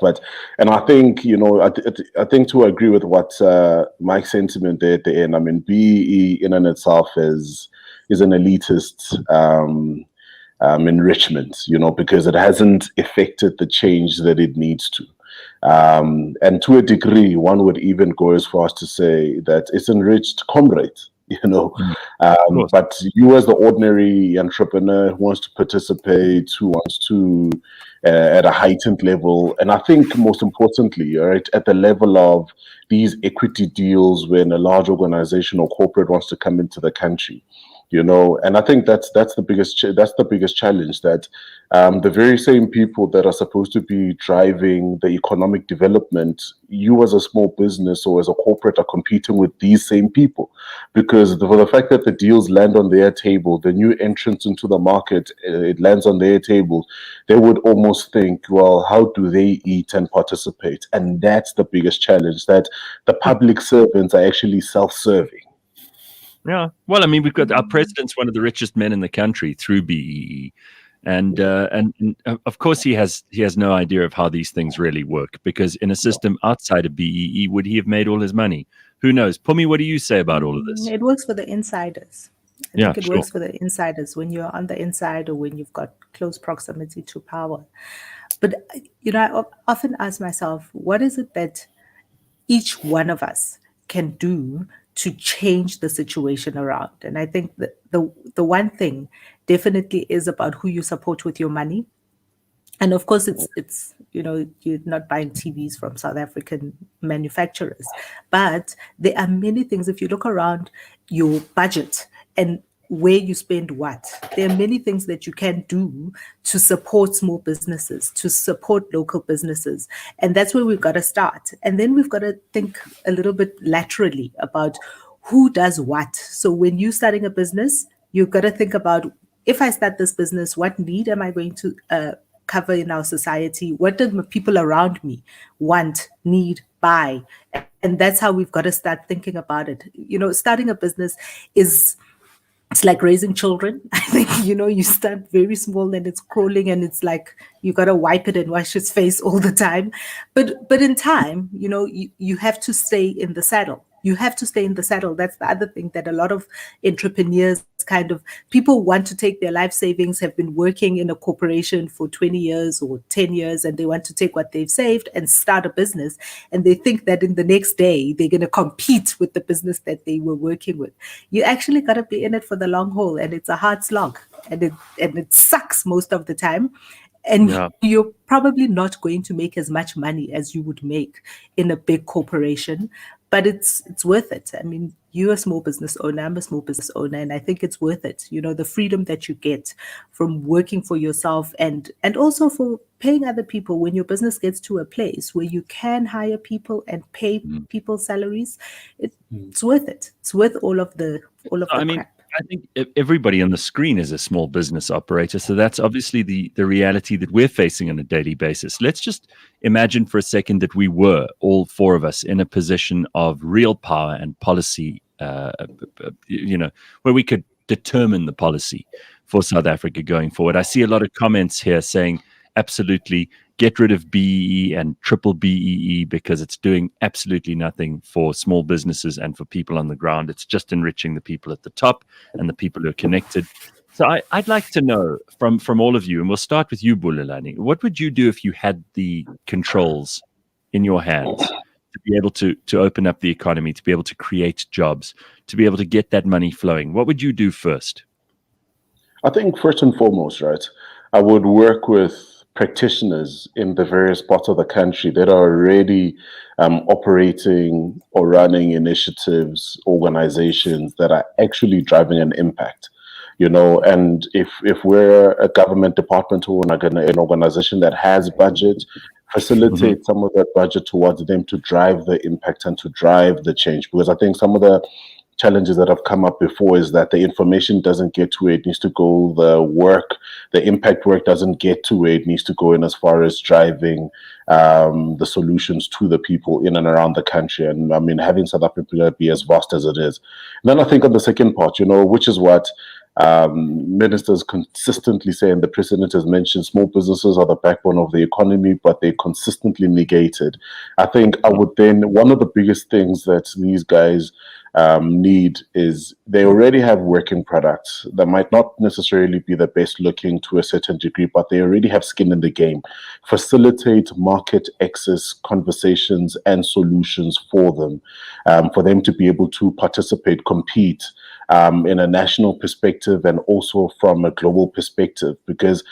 And I think, I think to agree with what Mike's sentiment there at the end. I mean, BEE in and itself is an elitist enrichment, because it hasn't affected the change that it needs to. And to a degree, one would even go as far as to say that it's enriched comrades. But you as the ordinary entrepreneur who wants to participate, who wants to at a heightened level, and I think most importantly, right, at the level of these equity deals when a large organization or corporate wants to come into the country, and I think that's the biggest challenge, that the very same people that are supposed to be driving the economic development, you as a small business or as a corporate are competing with these same people, because for the fact that the deals land on their table, the new entrance into the market, it lands on their table, they would almost think, well, how do they eat and participate? And that's the biggest challenge, that the public servants are actually self-serving. Yeah. Well, I mean, we've got our president's one of the richest men in the country through BEE. And of course, he has no idea of how these things really work, because in a system outside of BEE, would he have made all his money? Who knows? Pumi, what do you say about all of this? It works for the insiders. I think it works for the insiders when you're on the inside or when you've got close proximity to power. But, I often ask myself, what is it that each one of us can do to change the situation around? And I think that the one thing definitely is about who you support with your money. And of course, it's you're not buying TVs from South African manufacturers, but there are many things. If you look around your budget and where you spend what, there are many things that you can do to support small businesses, to support local businesses. And that's where we've got to start. And then we've got to think a little bit laterally about who does what. So when you're starting a business, you've got to think about, if I start this business, what need am I going to cover in our society? What do the people around me want, need, buy? And that's how we've got to start thinking about it. Starting a business it's like raising children. I think, you start very small and it's crawling and it's like you got to wipe it and wash its face all the time. But in time, you have to stay in the saddle. You have to stay in the saddle. That's the other thing that a lot of entrepreneurs people want to take their life savings, have been working in a corporation for 20 years or 10 years, and they want to take what they've saved and start a business. And they think that in the next day, they're going to compete with the business that they were working with. You actually got to be in it for the long haul, and it's a hard slog, and it sucks most of the time. And you're probably not going to make as much money as you would make in a big corporation, but it's worth it. I mean, you're a small business owner, I'm a small business owner, and I think it's worth it. The freedom that you get from working for yourself and also for paying other people when your business gets to a place where you can hire people and pay people salaries, it's worth it. It's worth all of the crap. I think everybody on the screen is a small business operator. So that's obviously the reality that we're facing on a daily basis. Let's just imagine for a second that we were, all four of us, in a position of real power and policy, where we could determine the policy for South Africa going forward. I see a lot of comments here saying, absolutely, get rid of BEE and triple BEE because it's doing absolutely nothing for small businesses and for people on the ground. It's just enriching the people at the top and the people who are connected. So I'd like to know from all of you, and we'll start with you, Bulelani, what would you do if you had the controls in your hands to be able to open up the economy, to be able to create jobs, to be able to get that money flowing? What would you do first? I think first and foremost, right, I would work with practitioners in the various parts of the country that are already operating or running initiatives, organizations that are actually driving an impact. And if we're a government department or an organization that has budget, facilitate some of that budget towards them to drive the impact and to drive the change. Because I think some of the challenges that have come up before is that the information doesn't get to where it needs to go. The impact work doesn't get to where it needs to go in as far as driving the solutions to the people in and around the country. And I mean, having South Africa be as vast as it is. And then I think on the second part, which is what Ministers consistently say, and the president has mentioned, small businesses are the backbone of the economy, but they consistently negated. I think one of the biggest things that these guys need is they already have working products that might not necessarily be the best looking to a certain degree, but they already have skin in the game. Facilitate market access conversations and solutions for them to be able to participate, compete in a national perspective and also from a global perspective. Because,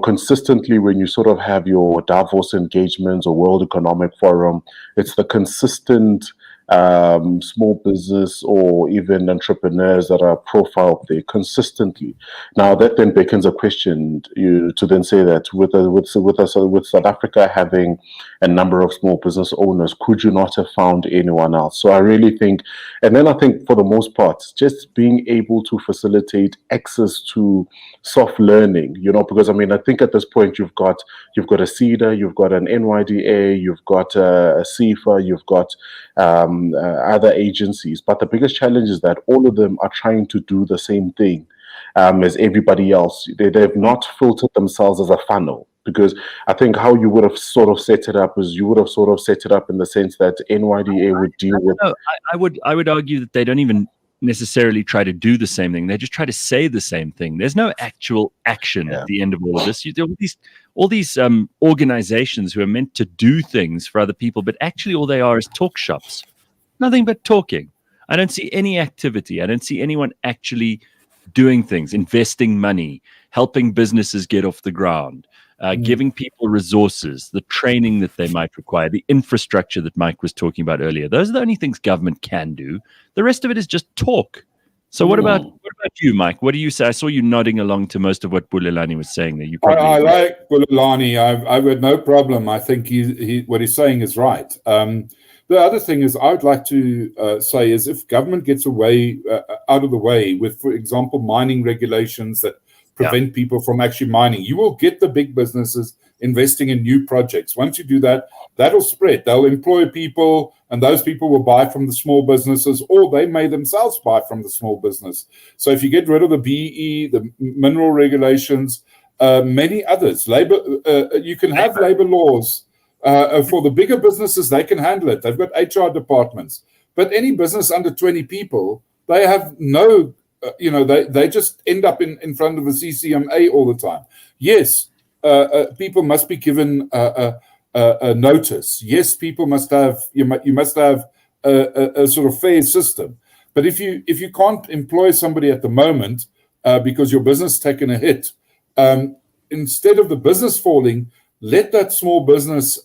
consistently when you sort of have your Davos engagements or World Economic Forum, it's the consistent small business or even entrepreneurs that are profiled there consistently. Now that then beckons a question to then say that with South Africa having a number of small business owners, could you not have found anyone else? So I really think, and then I think for the most part, just being able to facilitate access to soft learning, because I think at this point you've got a CEDA, you've got an NYDA, you've got a CIFA, you've got other agencies, but the biggest challenge is that all of them are trying to do the same thing as everybody else. They've not filtered themselves as a funnel, because I think how you would have sort of set it up is you would have sort of set it up in the sense that NYDA would deal with. I would argue that they don't even necessarily try to do the same thing. They just try to say the same thing. There's no actual action at the end of all of this. All these organizations who are meant to do things for other people, but actually all they are is talk shops. Nothing but talking. I don't see any activity. I don't see anyone actually doing things, investing money, helping businesses get off the ground, giving people resources, the training that they might require, the infrastructure that Mike was talking about earlier. Those are the only things government can do. The rest of it is just talk. So what about you, Mike? What do you say? I saw you nodding along to most of what Bulelani was saying there. I like Bulelani. I've had no problem. I think what he's saying is right. The other thing is I would like to say is if government gets out of the way with, for example, mining regulations that prevent people from actually mining, you will get the big businesses investing in new projects. Once you do that, that'll spread. They'll employ people, and those people will buy from the small businesses, or they may themselves buy from the small business. So if you get rid of the BEE, the mineral regulations, many others, you can have labor laws. For the bigger businesses, they can handle it. They've got HR departments. But any business under 20 people, they have no, they just end up in front of a CCMA all the time. Yes, people must be given a notice. Yes, people must have, you must have a sort of fair system. But if you can't employ somebody at the moment because your business taken a hit, instead of the business falling, let that small business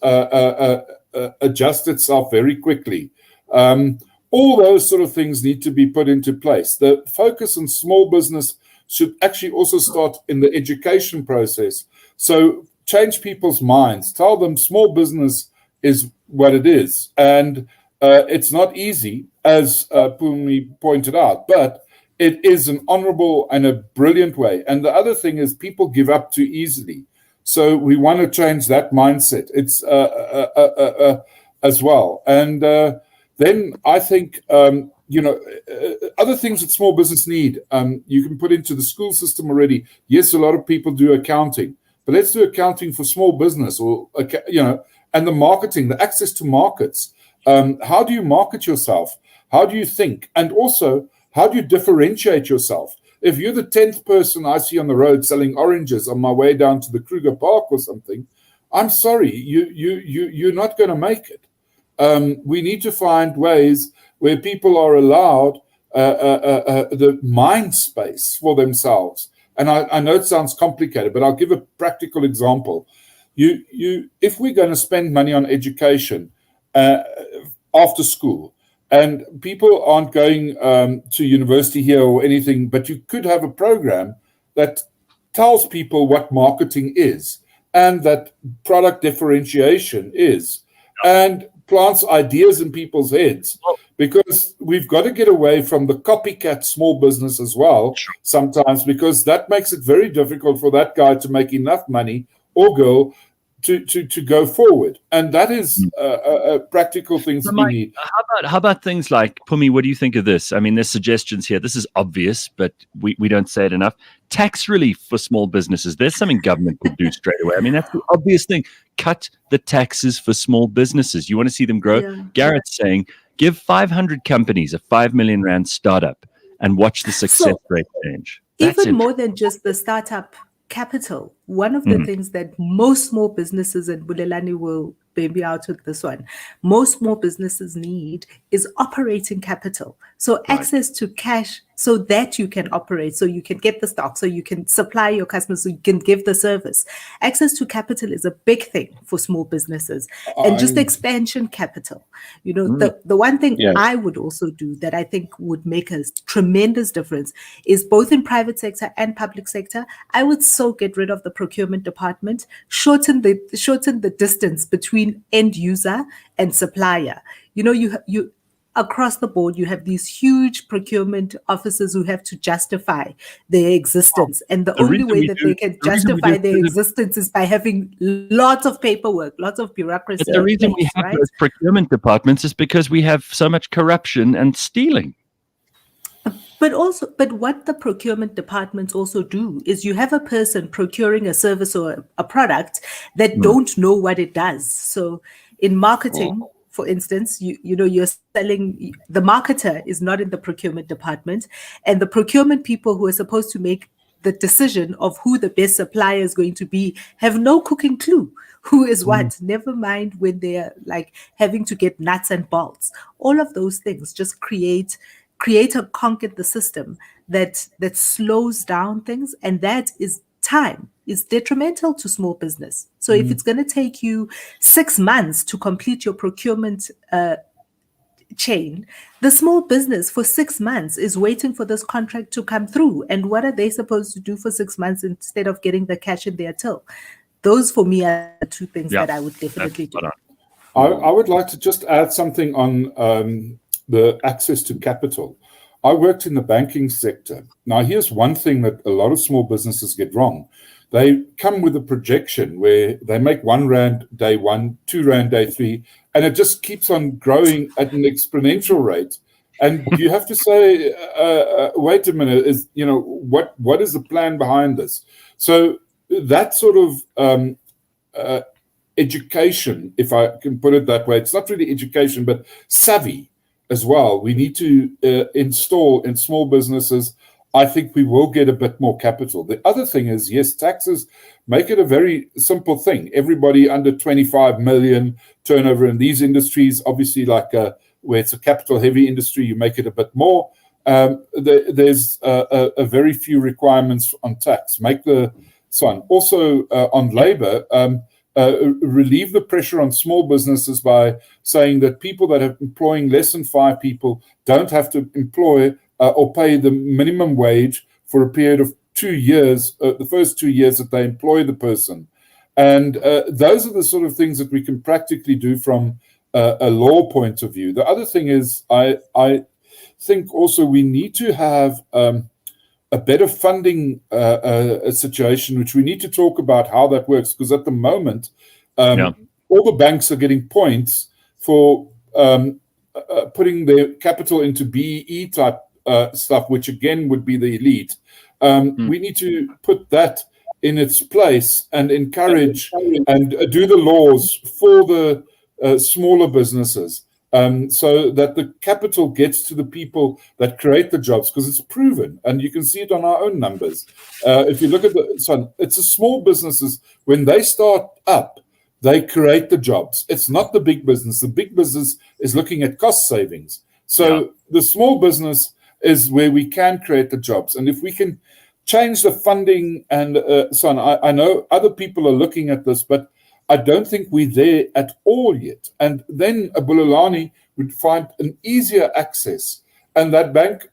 adjust itself very quickly. All those sort of things need to be put into place. The focus on small business should actually also start in the education process. So change people's minds. Tell them small business is what it is. And it's not easy, as Pumi pointed out, but it is an honorable and a brilliant way. And the other thing is people give up too easily. So we want to change that mindset. It's as well. And then I think, other things that small business need, you can put into the school system already. Yes, a lot of people do accounting, but let's do accounting for small business and the marketing, the access to markets. How do you market yourself? How do you think? And also, how do you differentiate yourself? If you're the 10th person I see on the road selling oranges on my way down to the Kruger Park or something, I'm sorry, you're not going to make it. We need to find ways where people are allowed the mind space for themselves. And I know it sounds complicated, but I'll give a practical example. If we're going to spend money on education after school, and people aren't going to university here or anything, but you could have a program that tells people what marketing is and that product differentiation is, and plants ideas in people's heads, because we've got to get away from the copycat small business as well sometimes, because that makes it very difficult for that guy to make enough money or girl to go forward, and that is practical things So we Mike, need. how about things like, Pumi, what do you think of this? I mean, there's suggestions here. This is obvious, but we don't say it enough. Tax relief for small businesses. There's something government could do straight away. I mean, that's the obvious thing. Cut the taxes for small businesses. You want to see them grow? Yeah. Garrett's saying, give 500 companies a 5 million rand startup and watch the success rate change. That's Even more than just the startup capital, one of the things that most small businesses, and Bulelani will baby out with this one, most small businesses need is operating capital. So access to cash so that you can operate, so you can get the stock, so you can supply your customers, so you can give the service. Access to capital is a big thing for small businesses, and just expansion capital. You know, the one thing I would also do that I think would make a tremendous difference is both in private sector and public sector. I would so get rid of the procurement department, shorten the distance between end user and supplier. You know, you across the board, you have these huge procurement officers who have to justify their existence. And the only way that they can justify their existence is by having lots of paperwork, lots of bureaucracy. But the reason we have those procurement departments is because we have so much corruption and stealing. But what the procurement departments also do is you have a person procuring a service or a product that don't know what it does. So in marketing, for instance, you're selling, the marketer is not in the procurement department, and the procurement people who are supposed to make the decision of who the best supplier is going to be have no cooking clue who is what. Never mind when they're like having to get nuts and bolts. All of those things just create a conk in the system that slows down things, and that is time is detrimental to small business. So if it's going to take you 6 months to complete your procurement chain, the small business for 6 months is waiting for this contract to come through. And what are they supposed to do for 6 months instead of getting the cash in their till? Those for me are the two things that I would definitely do. I would like to just add something on the access to capital. I worked in the banking sector. Now, here's one thing that a lot of small businesses get wrong. They come with a projection where they make R1 day 1, R2 day 3, and it just keeps on growing at an exponential rate. And you have to say, wait a minute, what is the plan behind this? So that sort of education, if I can put it that way, it's not really education, but savvy as well. We need to install in small businesses. I think we will get a bit more capital. The other thing is, yes, taxes make it a very simple thing. Everybody under 25 million turnover in these industries, obviously like where it's a capital heavy industry, you make it a bit more. There's a very few requirements on tax. Make the son. Also on labor, relieve the pressure on small businesses by saying that people that are employing less than 5 people don't have to employ or pay the minimum wage for a period of 2 years, the first 2 years that they employ the person. And those are the sort of things that we can practically do from a law point of view. The other thing is, I think also we need to have a better funding situation, which we need to talk about how that works, because at the moment, all the banks are getting points for putting their capital into BEE type stuff, which again would be the elite. We need to put that in its place and encourage and do the laws for the smaller businesses, so that the capital gets to the people that create the jobs, because it's proven, and you can see it on our own numbers. If you look at it's the small businesses, when they start up, they create the jobs. It's not the big business. The big business is looking at cost savings. So the small business is where we can create the jobs. And if we can change the funding and so on, I know other people are looking at this, but I don't think we're there at all yet. And then a Bulelani would find an easier access. And that bank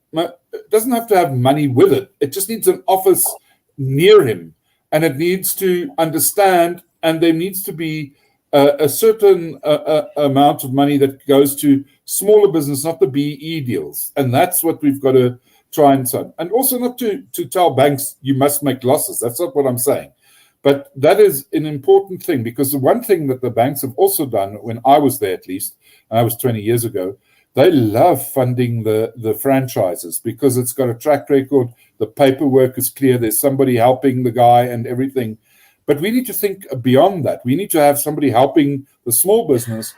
doesn't have to have money with it. It just needs an office near him. And it needs to understand, and there needs to be a certain amount of money that goes to smaller business, not the BE deals. And that's what we've got to try and so. And also not to tell banks you must make losses. That's not what I'm saying. But that is an important thing, because the one thing that the banks have also done, when I was there at least, and I was 20 years ago, they love funding the franchises because it's got a track record, the paperwork is clear, there's somebody helping the guy and everything. But we need to think beyond that. We need to have somebody helping the small business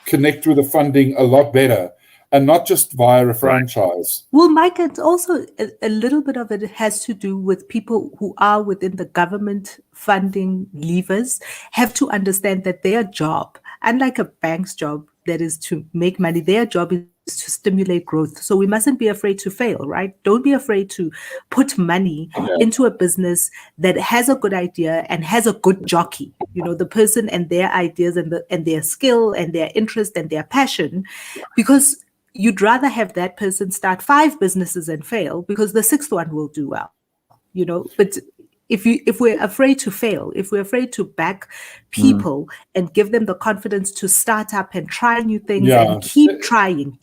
connect with the funding a lot better, and not just via a franchise. Well, Mike, it's also a little bit of it has to do with people who are within the government funding levers have to understand that their job, unlike a bank's job that is to make money, their job is to stimulate growth. So we mustn't be afraid to fail, right? Don't be afraid to put money into a business that has a good idea and has a good jockey, the person and their ideas and their skill and their interest and their passion, because you'd rather have that person start 5 businesses and fail because the 6th one will do well, but if we're afraid to fail, if we're afraid to back people and give them the confidence to start up and try new things and keep trying,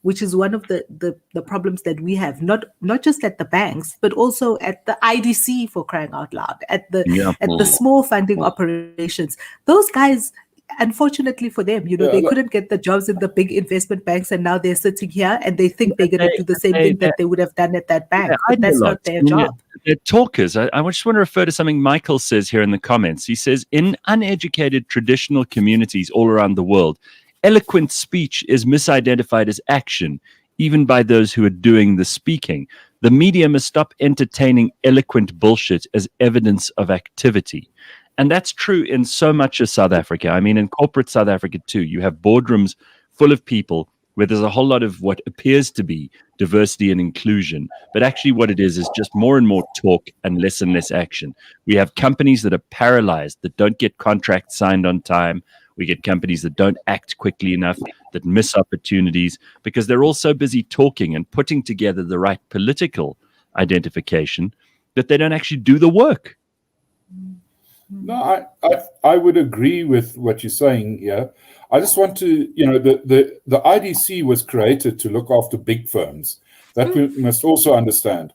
which is one of the problems that we have, not just at the banks, but also at the IDC, for crying out loud, at the small funding operations. Those guys, unfortunately for them, they couldn't get the jobs in the big investment banks, and now they're sitting here and they think they're going to do the same thing that they would have done at that bank. But that's not their job. They're talkers. I just want to refer to something Michael says here in the comments. He says, in uneducated traditional communities all around the world, eloquent speech is misidentified as action, even by those who are doing the speaking. The media must stop entertaining eloquent bullshit as evidence of activity. And that's true in so much of South Africa. I mean, in corporate South Africa too, you have boardrooms full of people where there's a whole lot of what appears to be diversity and inclusion. But actually what it is just more and more talk and less action. We have companies that are paralyzed, that don't get contracts signed on time. We get companies that don't act quickly enough, that miss opportunities because they're all so busy talking and putting together the right political identification that they don't actually do the work. No, I would agree with what you're saying here. I just want to, the IDC was created to look after big firms. That we must also understand.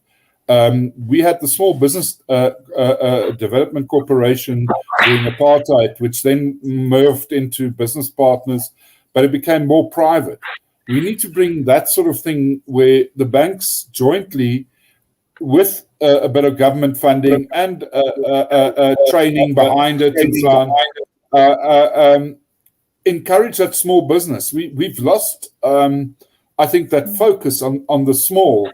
We had the Small Business Development Corporation during apartheid, which then morphed into business partners, but it became more private. We need to bring that sort of thing where the banks jointly, with a bit of government funding and training behind it and so on, encourage that small business. We've lost, I think, that focus on the small.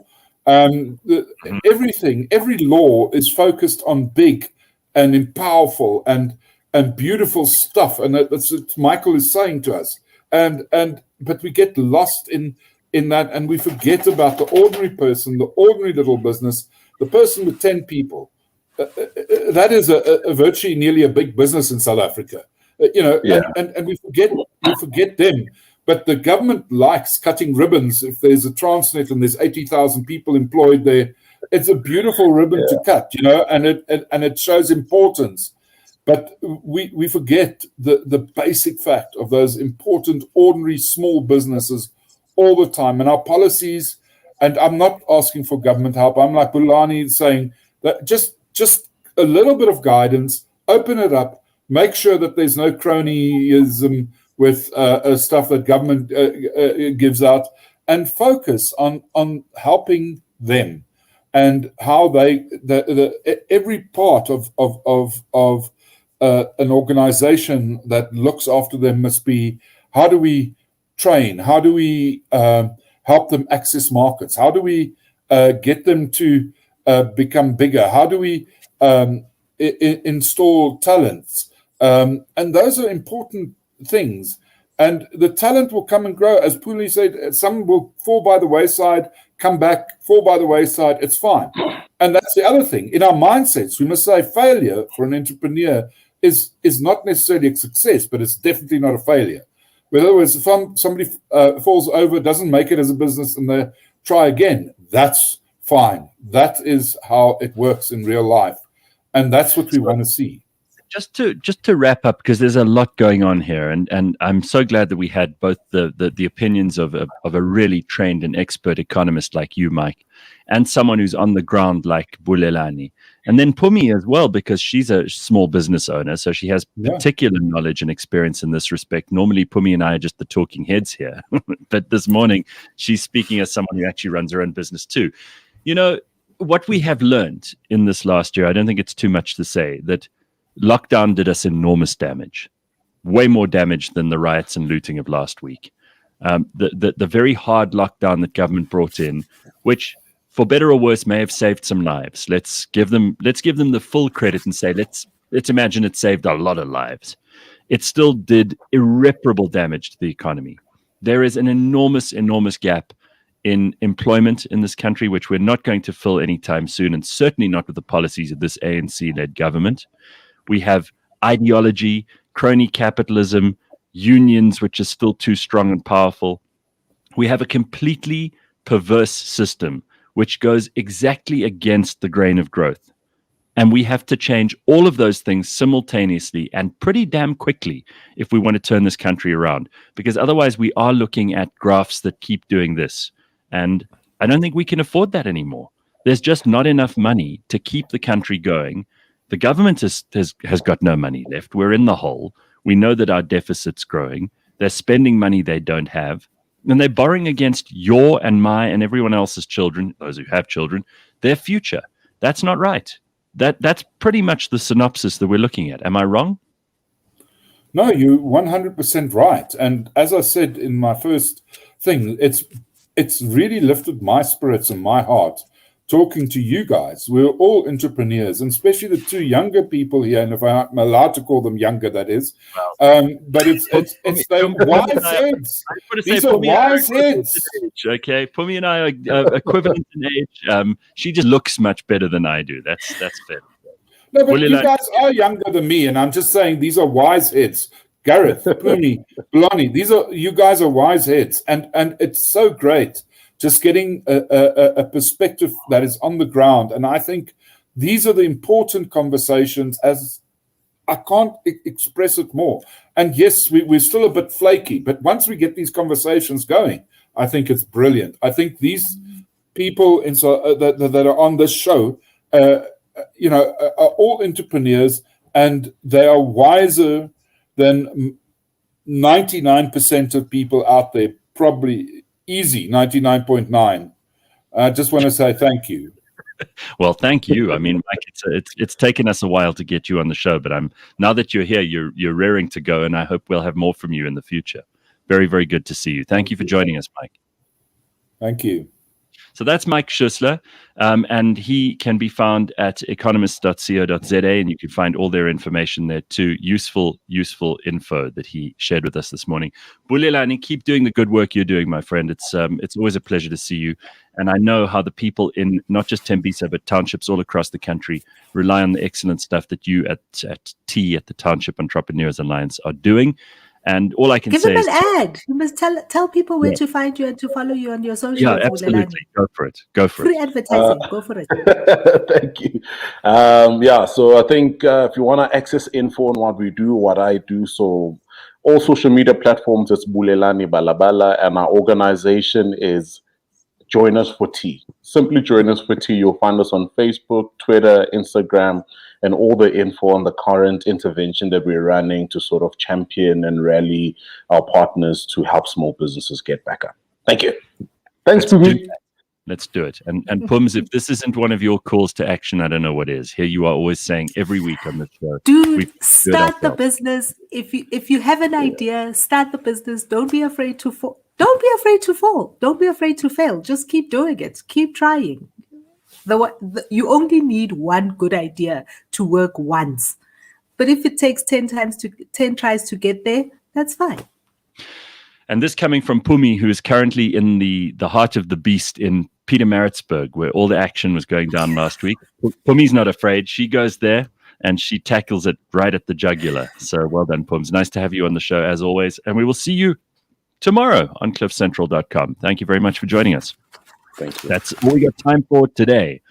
Every law is focused on big and powerful and beautiful stuff, and that's what Michael is saying to us. But we get lost in that, and we forget about the ordinary person, the ordinary little business, the person with 10 people. That is a virtually nearly a big business in South Africa, and we forget them. But the government likes cutting ribbons. If there's a Transnet and there's 80,000 people employed there, it's a beautiful ribbon to cut, and it shows importance. But we forget the basic fact of those important, ordinary, small businesses all the time. And our policies, and I'm not asking for government help. I'm like Bulelani saying that just a little bit of guidance, open it up, make sure that there's no cronyism with stuff that government gives out, and focus on helping them and how every part of an organization that looks after them must be, how do we train? How do we help them access markets? How do we get them to become bigger? How do we install talents? And those are important things. And the talent will come and grow. As Puli said, some will fall by the wayside, come back, fall by the wayside. It's fine. And that's the other thing. In our mindsets, we must say failure for an entrepreneur is not necessarily a success, but it's definitely not a failure. In other words, if somebody falls over, doesn't make it as a business, and they try again, that's fine. That is how it works in real life. And that's what we want to see. just to wrap up, because there's a lot going on here, and I'm so glad that we had both the opinions of a really trained and expert economist like you, Mike, and someone who's on the ground like Bulelani, and then Pumi as well, because she's a small business owner, so she has particular knowledge and experience in this respect. Normally, Pumi and I are just the talking heads here, but this morning she's speaking as someone who actually runs her own business too. You know, what we have learned in this last year, I don't think it's too much to say that lockdown did us enormous damage, way more damage than the riots and looting of last week. The very hard lockdown that government brought in, which for better or worse may have saved some lives. Let's give them the full credit and say let's imagine it saved a lot of lives. It still did irreparable damage to the economy. There is an enormous gap in employment in this country, which we're not going to fill anytime soon, and certainly not with the policies of this ANC-led government. We have ideology, crony capitalism, unions, which are still too strong and powerful. We have a completely perverse system, which goes exactly against the grain of growth. And we have to change all of those things simultaneously and pretty damn quickly if we want to turn this country around, because otherwise we are looking at graphs that keep doing this. And I don't think we can afford that anymore. There's just not enough money to keep the country going. The government has got no money left. We're in the hole. We know that our deficit's growing. They're spending money they don't have. And they're borrowing against your and my and everyone else's children, those who have children, their future. That's not right. That's pretty much the synopsis that we're looking at. Am I wrong? No, you're 100% right. And as I said in my first thing, it's really lifted my spirits and my heart talking to you guys. We're all entrepreneurs, and especially the two younger people here, and if I'm allowed to call them younger, that is. But it's the wise heads. These are wise heads. Okay, Pumi and I are equivalent in age. She just looks much better than I do. That's fair. No, but you guys are younger than me, and I'm just saying these are wise heads. Gareth, Pumi, Bulelani, you guys are wise heads, and it's so great just getting a perspective that is on the ground. And I think these are the important conversations, as I can't express it more. And yes, we're still a bit flaky, but once we get these conversations going, I think it's brilliant. I think these people that are on this show, are all entrepreneurs, and they are wiser than 99% of people out there, probably easy 99.9. I just want to say thank you. Well, thank you. I mean, Mike, it's taken us a while to get you on the show, but now that you're here, you're raring to go, and I hope we'll have more from you in the future. Very, very good to see you. Thank you for joining us, Mike. Thank you. So that's Mike Schussler, and he can be found at economist.co.za, and you can find all their information there too. Useful info that he shared with us this morning. Bulelani, keep doing the good work you're doing, my friend. It's always a pleasure to see you, and I know how the people in not just Tembisa but townships all across the country rely on the excellent stuff that you at the Township Entrepreneurs Alliance are doing. And all I can say is... Give him an ad. You must tell people where to find you and to follow you on your social media. Yeah, absolutely. Go for it. Free advertising. Go for it. Thank you. So I think if you want to access info on what we do, what I do, so all social media platforms, it's Bulelani Balabala, and our organization is Join Us for Tea. Simply Join Us for Tea. You'll find us on Facebook, Twitter, Instagram, and all the info on the current intervention that we're running to sort of champion and rally our partners to help small businesses get back up. Thank you. Thanks, Pumi. Let's do it. And Pums, if this isn't one of your calls to action, I don't know what is. Here you are always saying every week on the show. Dude, start the business. If you have an idea, start the business. Don't be afraid to fall. Don't be afraid to fall. Don't be afraid to fail. Just keep doing it. Keep trying. You only need one good idea to work once. But if it takes 10 tries to get there, that's fine. And this coming from Pumi, who is currently in the heart of the beast in Pietermaritzburg, where all the action was going down last week. Pumi's not afraid. She goes there and she tackles it right at the jugular. So well done, Pums. Nice to have you on the show as always. And we will see you tomorrow on cliffcentral.com. Thank you very much for joining us. Thank you. That's all we got time for today